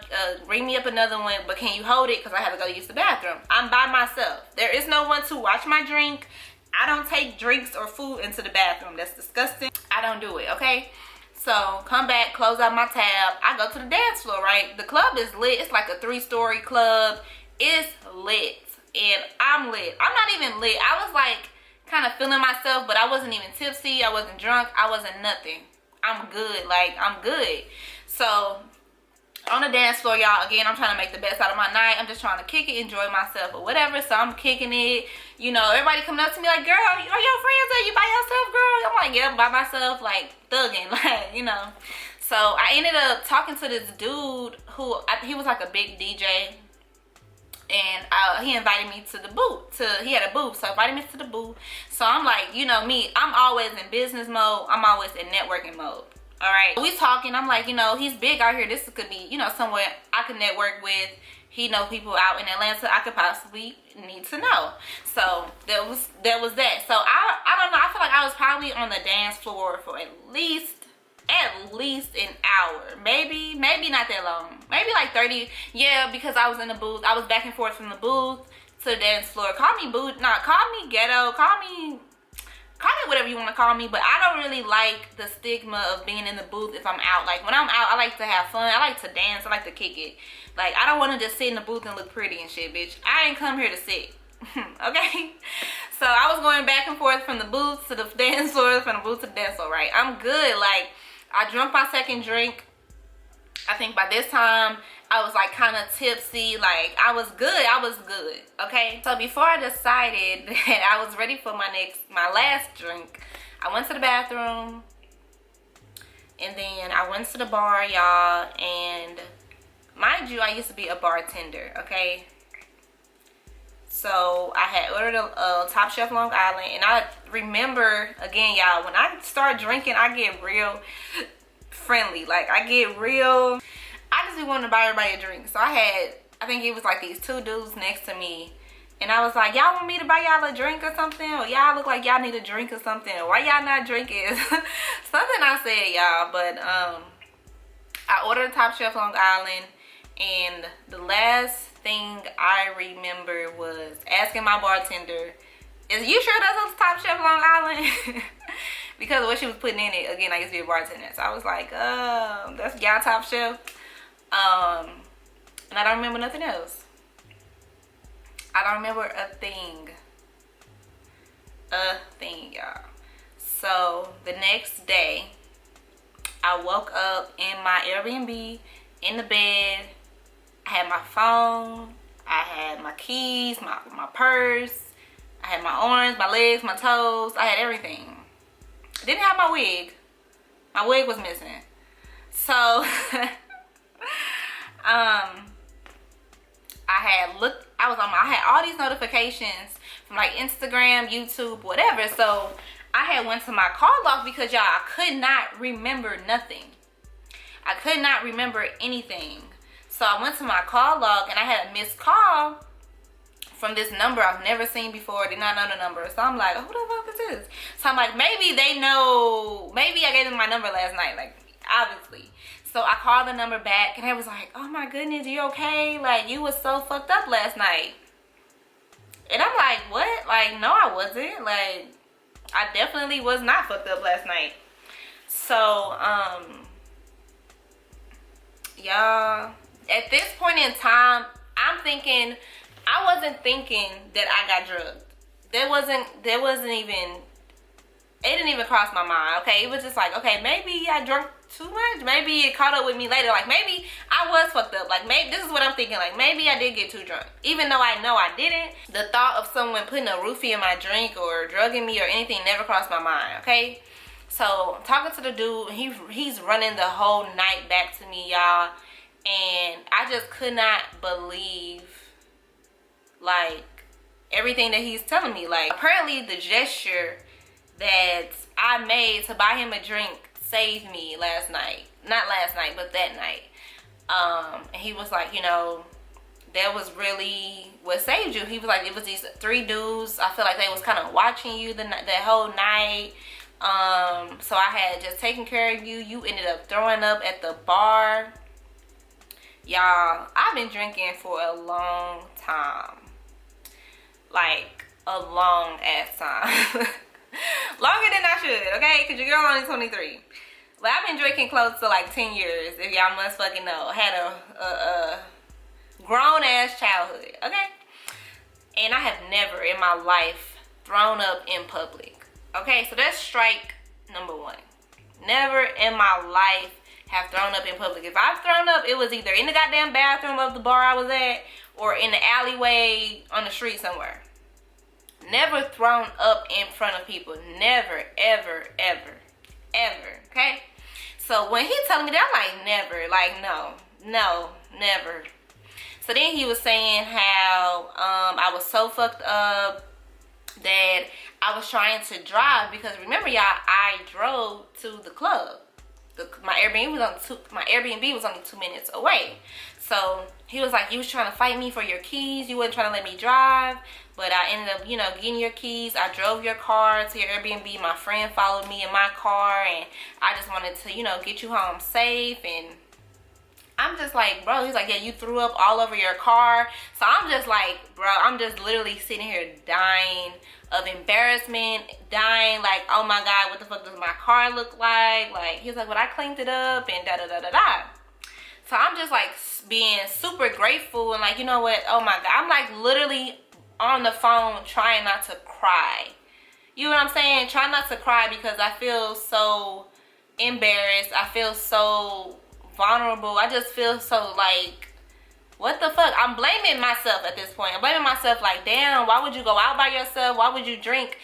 Speaker 1: bring me up another one, but can you hold it because I have to go use the bathroom. I'm by myself. There is no one to watch my drink. I don't take drinks or food into the bathroom. That's disgusting. I don't do it, okay? So come back, close out my tab. I go to the dance floor, right? The club is lit. It's like a 3-story club. It's lit, and I'm lit. I'm not even lit. I was like kind of feeling myself, but I wasn't even tipsy. I wasn't drunk. I wasn't nothing. I'm good. Like, I'm good. So on the dance floor, y'all, again, I'm trying to make the best out of my night. I'm just trying to kick it, enjoy myself or whatever. So I'm kicking it. You know, everybody coming up to me like, girl, are your friends there? You by yourself, girl? I'm like, yeah, I'm by myself, like thugging, like, you know. So I ended up talking to this dude who, he was like a big DJ. And he invited me to the booth. He had a booth, so invited me to the booth. So I'm like, you know me, I'm always in business mode. I'm always in networking mode. All right. We talking. I'm like, you know, he's big out here. This could be, you know, somewhere I could network with. He know people out in Atlanta I could possibly need to know. So there was that. So I don't know. I feel like I was probably on the dance floor for at least an hour, maybe not that long, maybe like 30. Yeah, because I was in the booth. I was back and forth from the booth to the dance floor. Call me booth, call me ghetto, call me whatever you want to call me, but I don't really like the stigma of being in the booth if I'm out. Like, when I'm out, I like to have fun. I like to dance. I like to kick it. Like, I don't want to just sit in the booth and look pretty and shit, bitch. I ain't come here to sit. Okay? So I was going back and forth from the booth to the dance floor, from the booth to the dance floor, right? I'm good. Like, I drank my second drink. I think by this time, I was like kind of tipsy. Like, I was good, okay? So before I decided that I was ready for my last drink, I went to the bathroom. And then I went to the bar, y'all. And Mind you, I used to be a bartender, okay? So I had ordered a Top Chef Long Island, and I remember, again, y'all, when I start drinking, I get real friendly. Like, I get real, I just be wanting to buy everybody a drink. So I think it was like these two dudes next to me, and I was like, y'all want me to buy y'all a drink or something? Or y'all look like y'all need a drink or something? Or why y'all not drinking? Something I said, y'all. But I ordered a Top Chef Long Island, and the last thing I remember was asking my bartender, is you sure that's a Top Chef Long Island? Because of what she was putting in it. Again, I used to be a bartender, so I was like, that's y'all Top Chef. And I don't remember nothing else. I don't remember a thing, y'all. So the next day, I woke up in my Airbnb, in the bed. I had my phone, I had my keys, my purse, I had my arms, my legs, my toes, I had everything. I didn't have my wig. My wig was missing. So, I had all these notifications from like Instagram, YouTube, whatever. So I had went to my call log because, y'all, I could not remember nothing. I could not remember anything. So I went to my call log, and I had a missed call from this number I've never seen before. Did not know the number. So I'm like, who the fuck is this? So I'm like, maybe they know, maybe I gave them my number last night, like, obviously. So I called the number back, and I was like, oh my goodness, you okay? Like, you was so fucked up last night. And I'm like, what? Like, no, I wasn't. Like, I definitely was not fucked up last night. So, y'all, at this point in time, I'm thinking, I wasn't thinking that I got drugged. There wasn't even, it didn't even cross my mind, okay? It was just like, okay, maybe I drank too much. Maybe it caught up with me later. Like, maybe I was fucked up. Like, maybe, this is what I'm thinking, like, maybe I did get too drunk. Even though I know I didn't, the thought of someone putting a roofie in my drink or drugging me or anything never crossed my mind, okay? So, talking to the dude, he's running the whole night back to me, y'all. And I just could not believe, like, everything that he's telling me. Like, apparently the gesture that I made to buy him a drink saved me last night. Not last night, but that night. And he was like, you know, that was really what saved you. He was like, it was these three dudes. I feel like they was kind of watching you that whole night. So I had just taken care of you. You ended up throwing up at the bar. Y'all, I've been drinking for a long time. Like, a long ass time. Longer than I should, okay? Because your girl only 23. But I've been drinking close to like 10 years, if y'all must fucking know. I had a grown ass childhood, okay? And I have never in my life thrown up in public. Okay, so that's strike number one. Never in my life have thrown up in public. If I've thrown up, it was either in the goddamn bathroom of the bar I was at or in the alleyway on the street somewhere. Never thrown up in front of people. Never, ever, ever, ever, okay? So when he telling me that, I'm like, never. Like, no, never. So then he was saying how I was so fucked up that I was trying to drive because remember, y'all, I drove to the club. My Airbnb was only 2 minutes away. So he was like, you was trying to fight me for your keys. You wasn't trying to let me drive. But I ended up, you know, getting your keys. I drove your car to your Airbnb. My friend followed me in my car. And I just wanted to, you know, get you home safe. And I'm just like, bro, he's like, yeah, you threw up all over your car. So I'm just like, bro, I'm just literally sitting here dying of embarrassment, dying like, oh my God, what the fuck does my car look like? Like, he's like, well, I cleaned it up and da-da-da-da-da. So I'm just like being super grateful and like, you know what? Oh my God. I'm like literally on the phone trying not to cry. You know what I'm saying? Trying not to cry because I feel so embarrassed. I feel so vulnerable. I just feel so like, what the fuck? I'm blaming myself at this point. I'm blaming myself like, damn, why would you go out by yourself? Why would you drink?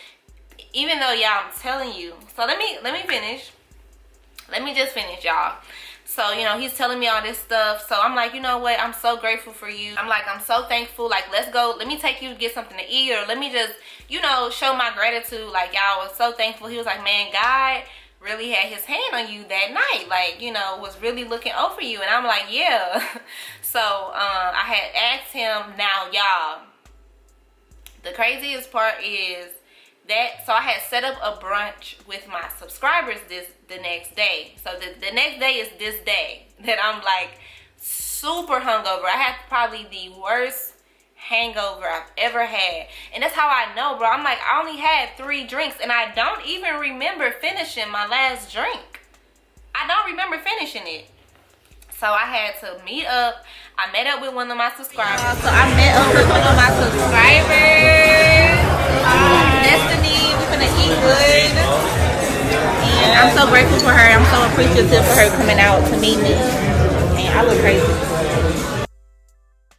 Speaker 1: Even though, y'all, I'm telling you. So let me finish. Let me just finish, y'all. So, you know, he's telling me all this stuff. So I'm like, you know what? I'm so grateful for you. I'm like, I'm so thankful. Like, let's go. Let me take you to get something to eat, or let me just, you know, show my gratitude. Like, y'all, was so thankful. He was like, man, God really had his hand on you that night. Like, you know, was really looking over you. And I'm like, yeah. So I had asked him. Now, y'all, the craziest part is that, so I had set up a brunch with my subscribers the next day. So the next day is this day that I'm like super hungover. I had probably the worst hangover I've ever had. And that's how I know, bro. I'm like, I only had 3 drinks and I don't even remember finishing my last drink. I don't remember finishing it. So I had to meet up. I met up with one of my subscribers. So I met up with one of my subscribers. Destiny, we're gonna eat good. And I'm so grateful for her. I'm so appreciative for her coming out to meet me. And I look crazy.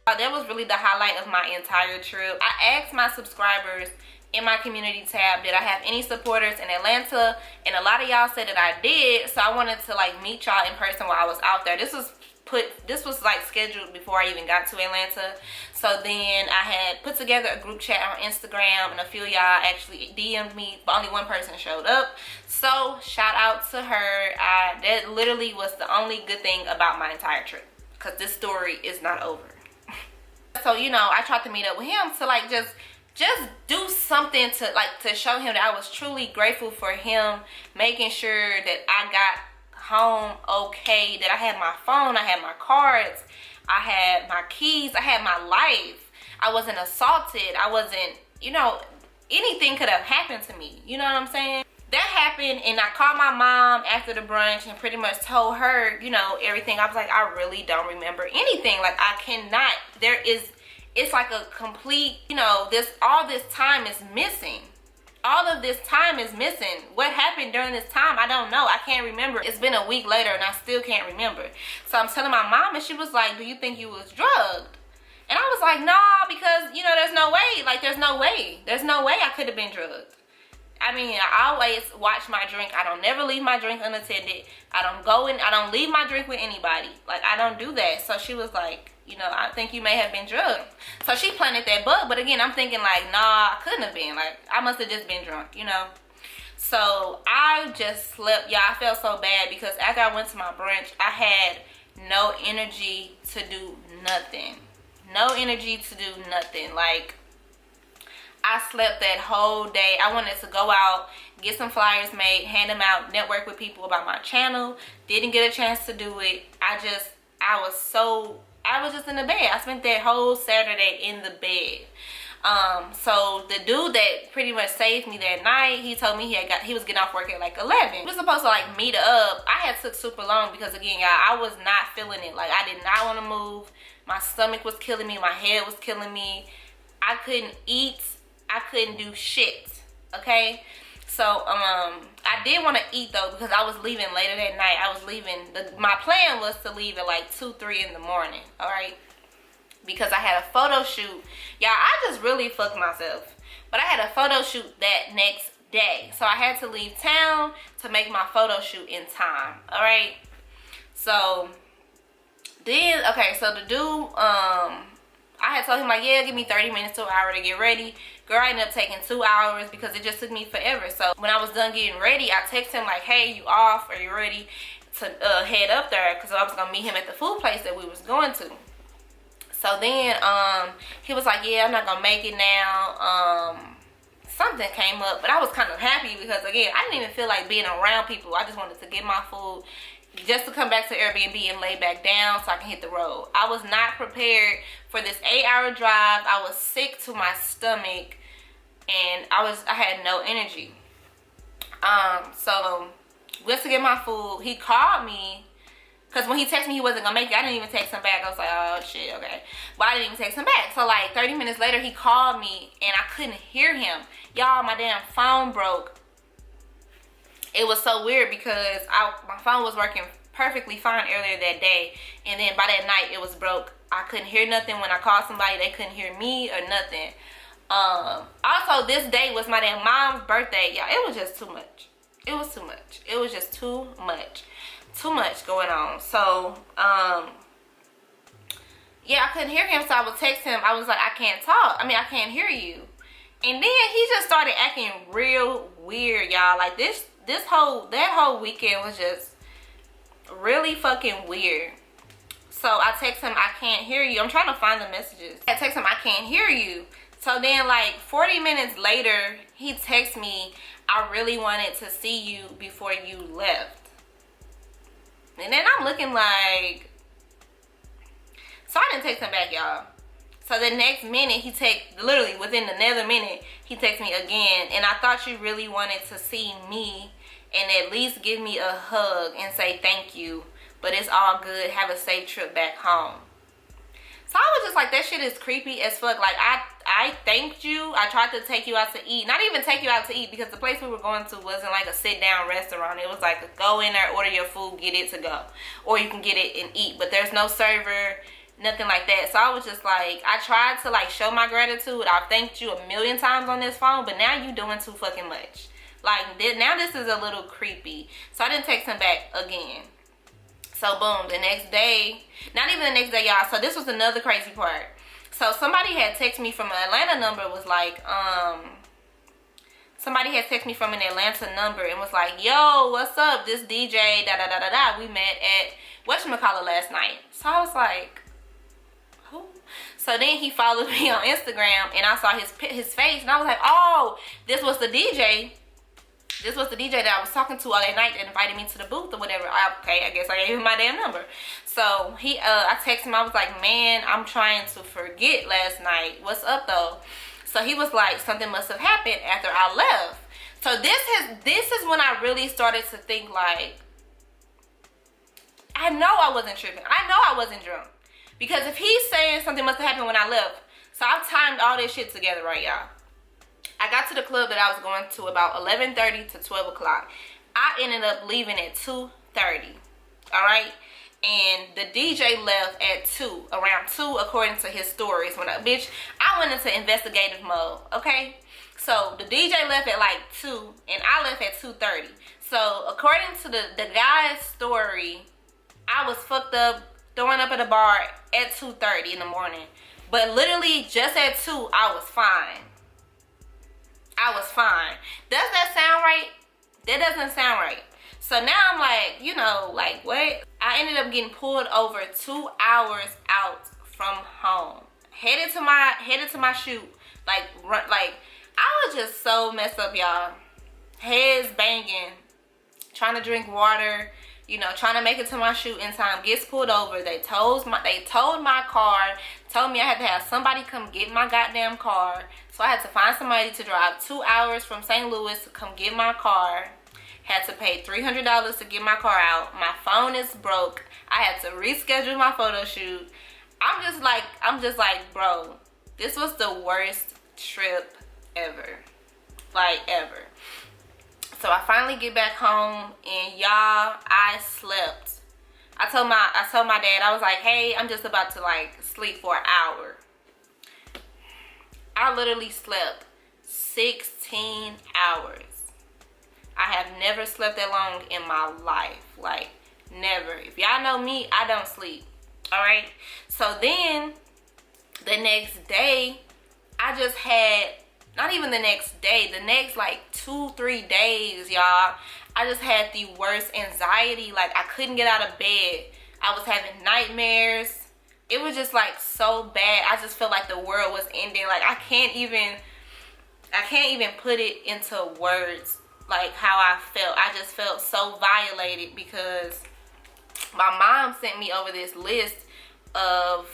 Speaker 1: That was really the highlight of my entire trip. I asked my subscribers in my community tab, did I have any supporters in Atlanta? And a lot of y'all said that I did. So I wanted to like meet y'all in person while I was out there. This was like scheduled before I even got to Atlanta. So then I had put together a group chat on Instagram, and a few of y'all actually DM'd me, but only one person showed up. So shout out to her. That literally was the only good thing about my entire trip, because this story is not over. So, you know, I tried to meet up with him to like just do something to show him that I was truly grateful for him, making sure that I got home okay, that I had my phone, I had my cards, I had my keys, I had my life. I wasn't assaulted. I wasn't, you know, anything could have happened to me. You know what I'm saying? That happened, and I called my mom after the brunch and pretty much told her, you know, everything. I was like, I really don't remember anything. Like, I cannot, it's like a complete, you know, all this time is missing. All of this time is missing. What happened during this time, I don't know. I can't remember. It's been a week later and I still can't remember. So I'm telling my mom, and she was like, do you think you was drugged? And I was like, nah, because, you know, there's no way. Like, there's no way. There's no way I could have been drugged. I mean, I always watch my drink. I don't never leave my drink unattended. I don't leave my drink with anybody. Like, I don't do that. So she was like, you know, I think you may have been drugged. So she planted that bug. But again, I'm thinking like, nah, I couldn't have been. Like, I must have just been drunk, you know. So I just slept. Yeah, I felt so bad because after I went to my brunch, I had no energy to do nothing. No energy to do nothing. Like, I slept that whole day. I wanted to go out, get some flyers made, hand them out, network with people about my channel. Didn't get a chance to do it. I was just in the bed. I spent that whole Saturday in the bed. So the dude that pretty much saved me that night, he told me he was getting off work at like 11. We were supposed to like meet up. I had took super long because again, y'all, I was not feeling it. Like, I did not want to move. My stomach was killing me. My head was killing me. I couldn't eat. I couldn't do shit. Okay. So I did want to eat though, because I was leaving later that night. I was leaving. My plan was to leave at like 2-3 in the morning. All right. Because I had a photo shoot. Y'all, I just really fucked myself. But I had a photo shoot that next day. So I had to leave town to make my photo shoot in time. All right. So then, okay, so the dude, I had told him like, yeah, give me 30 minutes to an hour to get ready. Girl, I ended up taking 2 hours because it just took me forever. So when I was done getting ready, I texted him like, hey, you off? Are you ready to head up there? Because I was going to meet him at the food place that we was going to. So then he was like, yeah, I'm not going to make it now. Something came up, but I was kind of happy because, again, I didn't even feel like being around people. I just wanted to get my food just to come back to Airbnb and lay back down so I can hit the road. I was not prepared for this 8-hour drive. I was sick to my stomach and I had no energy. So went to get my food. He called me because when he texted me he wasn't gonna make it. I didn't even text him back. I was like, oh shit, okay. But I didn't even text him back. So like 30 minutes later he called me and I couldn't hear him. Y'all, my damn phone broke. It was so weird because my phone was working perfectly fine earlier that day, and then by that night it was broke. I couldn't hear nothing. When I called somebody, they couldn't hear me or nothing. Also, this day was my damn mom's birthday. Y'all, it was just too much. It was too much. It was just too much. too much going on. So yeah, I couldn't hear him, so I would text him. I was like, I can't talk. I mean, I can't hear you. And then he just started acting real weird, y'all. Like that whole weekend was just really fucking weird. So I text him, I can't hear you. I'm trying to find the messages. I text him, I can't hear you. So then like 40 minutes later, he texts me, I really wanted to see you before you left. And then I'm looking like, so I didn't text him back, y'all. So the next minute, literally within another minute, he texts me again. And I thought you really wanted to see me and at least give me a hug and say thank you. But it's all good. Have a safe trip back home. So I was just like, that shit is creepy as fuck. Like, I thanked you. I tried to take you out to eat. Not even take you out to eat, because the place we were going to wasn't like a sit-down restaurant. It was like a go in there, order your food, get it to go. Or you can get it and eat. But there's no server, nothing like that. So I was just like, I tried to like show my gratitude. I've thanked you a million times on this phone, but now you doing too fucking much. Like, now this is a little creepy. So I didn't text him back again. So boom, the next day, not even the next day, y'all. So this was another crazy part. So somebody had texted me from an Atlanta number, was like, somebody had texted me from an Atlanta number and was like, yo, what's up? This DJ, da da da da da. We met at whatchamacallit last night. So I was like, who? So then he followed me on Instagram and I saw his face and I was like, oh, this was the DJ. This was the DJ that I was talking to all that night that invited me to the booth or whatever. Okay, I guess I gave him my damn number. So I texted him. I was like, man, I'm trying to forget last night. What's up though? So he was like, something must have happened after I left. So this is when I really started to think like, I know I wasn't tripping. I know I wasn't drunk. Because if he's saying something must have happened when I left, so I've timed all this shit together, right, y'all? I got to the club that I was going to about 11:30 to 12 o'clock. I ended up leaving at 2:30, all right? And the DJ left at 2, around 2, according to his stories. I went into investigative mode, okay? So the DJ left at like 2, and I left at 2:30. So according to the guy's story, I was fucked up, throwing up at a bar at 2:30 in the morning. But literally just at 2, I was fine. I was fine. Does that sound right? That doesn't sound right. So now I'm like, you know, like what? I ended up getting pulled over 2 hours out from home. Headed to my shoot. Like I was just so messed up, y'all. Heads banging, trying to drink water, you know, trying to make it to my shoot in time. Gets pulled over. They towed my car. Told me I had to have somebody come get my goddamn car. So I had to find somebody to drive 2 hours from St. Louis to come get my car. Had to pay $300 to get my car out. My phone is broke. I had to reschedule my photo shoot. I'm just like, bro, this was the worst trip ever. Like, ever. So I finally get back home and y'all, I slept. I told my dad, I was like, hey, I'm just about to like sleep for an hour. I literally slept 16 hours. I have never slept that long in my life. Like, never. If y'all know me, I don't sleep. Alright? So then, the next day, I just had, not even the next day, the next like 2-3 days, y'all, I just had the worst anxiety. Like, I couldn't get out of bed. I was having nightmares. It was just like so bad. I just felt like the world was ending. Like, I can't even put it into words, like how I felt. I just felt so violated because my mom sent me over this list of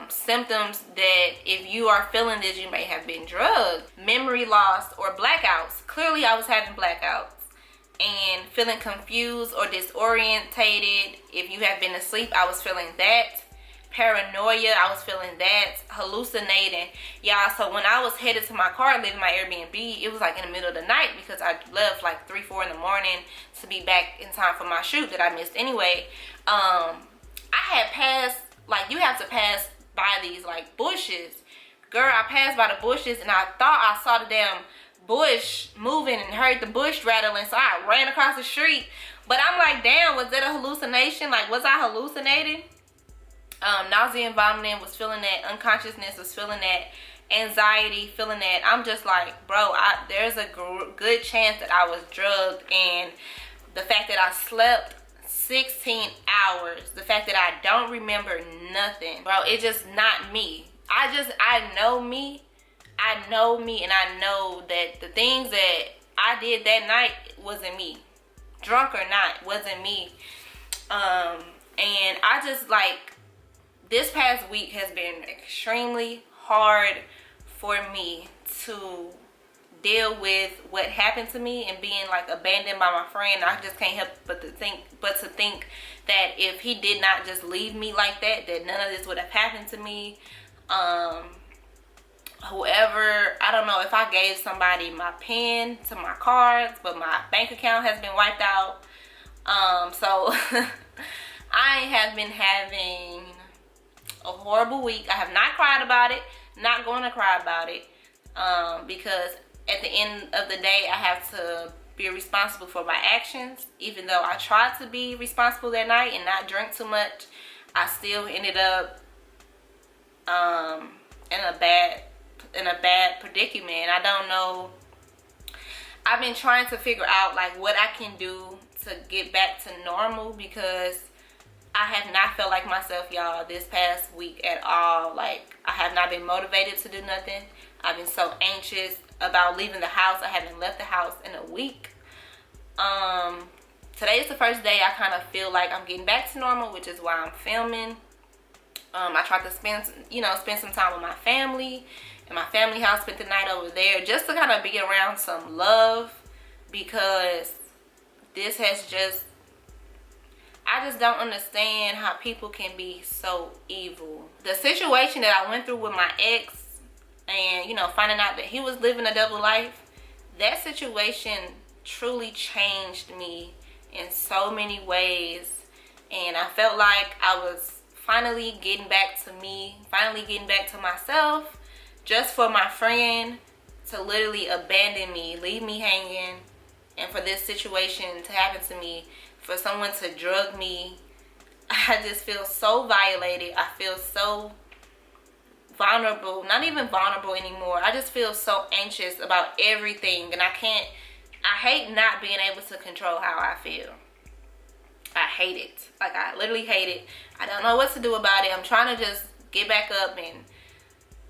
Speaker 1: symptoms that if you are feeling this, you may have been drugged. Memory loss or blackouts. Clearly I was having blackouts. And feeling confused or disorientated. If you have been asleep, I was feeling that. Paranoia, I was feeling that. Hallucinating. Y'all, so when I was headed to my car, leaving my Airbnb, it was like in the middle of the night because I left like 3-4 in the morning to be back in time for my shoot that I missed anyway. I had passed, like, you have to pass by these like bushes. Girl, I passed by the bushes and I thought I saw the damn bush moving and heard the bush rattling, so I ran across the street. But I'm like, damn, was that a hallucination? Like, was I hallucinating? Nausea and vomiting, was feeling that. Unconsciousness, was feeling that. Anxiety, feeling that. I'm just like, bro, there's a good chance that I was drugged. And the fact that I slept 16 hours, the fact that I don't remember nothing, bro, it's just not me. I know me. I know me, and I know that the things that I did that night wasn't me. Drunk or not, wasn't me. And I just, like, this past week has been extremely hard for me to deal with what happened to me and being, like, abandoned by my friend. I just can't help but to think that if he did not just leave me like that, that none of this would have happened to me. Whoever, I don't know if I gave somebody my pen to my cards, but my bank account has been wiped out. So I have been having a horrible week. I have not cried about it, not going to cry about it, because at the end of the day, I have to be responsible for my actions. Even though I tried to be responsible that night and not drink too much, I still ended up in a bad predicament. I don't know. I've been trying to figure out, like, what I can do to get back to normal, because I have not felt like myself, y'all, this past week at all. Like, I have not been motivated to do nothing. I've been so anxious about leaving the house. I haven't left the house in a week. Today is the first day I kind of feel like I'm getting back to normal, which is why I'm filming. I tried to spend some time with my family in my family house, spent the night over there just to kind of be around some love, because this has just, I just don't understand how people can be so evil. The situation that I went through with my ex and, finding out that he was living a double life, that situation truly changed me in so many ways. And I felt like I was finally getting back to me, finally getting back to myself, just for my friend to literally abandon me, leave me hanging, and for this situation to happen to me, for someone to drug me. I just feel so violated. I feel so vulnerable. Not even vulnerable anymore. I just feel so anxious about everything, and I hate not being able to control how I feel. I hate it. Like, I literally hate it. I don't know what to do about it. I'm trying to just get back up and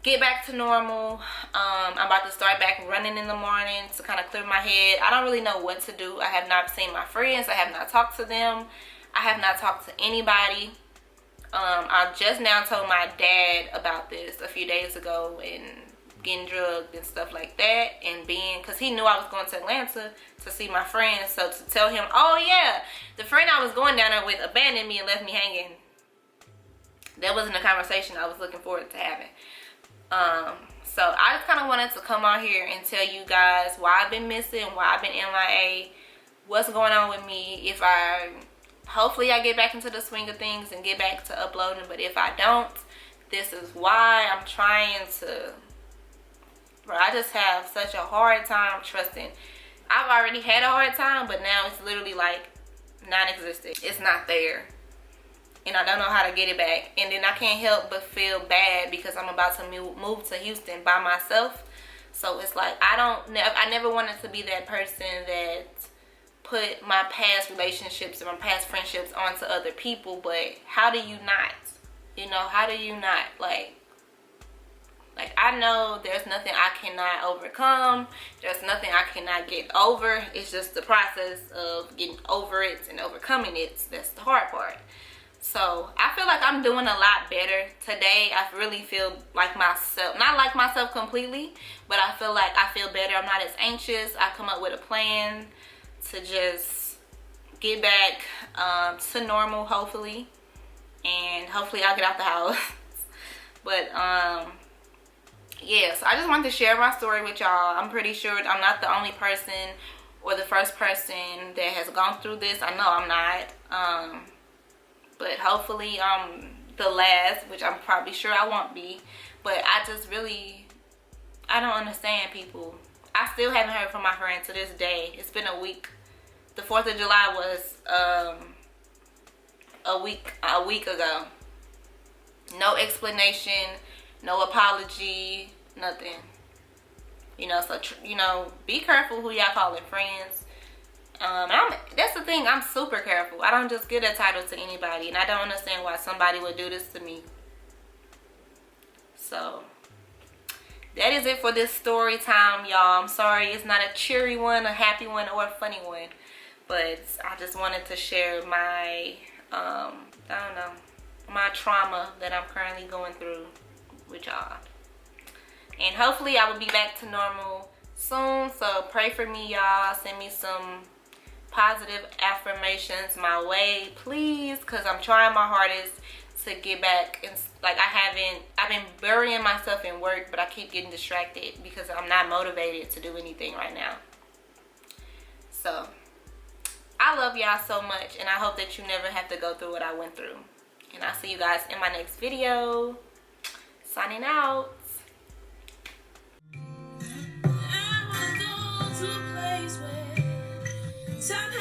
Speaker 1: get back to normal. I'm about to start back running in the morning to kind of clear my head. I don't really know what to do. I have not seen my friends. I have not talked to them. I have not talked to anybody. I just now told my dad about this a few days ago and getting drugged and stuff like that, and because he knew I was going to Atlanta to see my friends. So to tell him, oh yeah, the friend I was going down there with abandoned me and left me hanging, that wasn't a conversation I was looking forward to having. So I just kind of wanted to come on here and tell you guys why I've been missing, why I've been MIA, what's going on with me. Hopefully I get back into the swing of things and get back to uploading, but if I don't, this is why. I'm trying to, bro, I just have such a hard time trusting. I've already had a hard time, but now it's literally like non-existent. It's not there. And I don't know how to get it back. And then I can't help but feel bad because I'm about to move to Houston by myself. So it's like, I never wanted to be that person that put my past relationships and my past friendships onto other people. But how do you not? How do you not? Like I know there's nothing I cannot overcome. There's nothing I cannot get over. It's just the process of getting over it and overcoming it. That's the hard part. So I feel like I'm doing a lot better today. I really feel like myself. Not like myself completely, but I feel like I feel better. I'm not as anxious. I come up with a plan to just get back to normal, hopefully. And hopefully I'll get out the house. But yeah, so I just wanted to share my story with y'all. I'm pretty sure I'm not the only person or the first person that has gone through this. I know I'm not. But hopefully I'm the last, which I'm probably sure I won't be. But I just really, I don't understand people. I still haven't heard from my friend to this day. It's been a week. The 4th of July was a week ago. No explanation, no apology, nothing. You know, so you know, be careful who y'all calling friends. That's the thing, I'm super careful. I don't just give a title to anybody, and I don't understand why somebody would do this to me. So that is it for this story time, y'all. I'm sorry it's not a cheery one, a happy one, or a funny one, but I just wanted to share my I don't know, my trauma that I'm currently going through with y'all. And hopefully I will be back to normal soon, so pray for me, y'all. Send me some positive affirmations my way, please, because I'm trying my hardest to get back. And like, I've been burying myself in work, but I keep getting distracted because I'm not motivated to do anything right now. So I love y'all so much, and I hope that you never have to go through what I went through. And I'll see you guys in my next video. Signing out. I wanna go to a place where time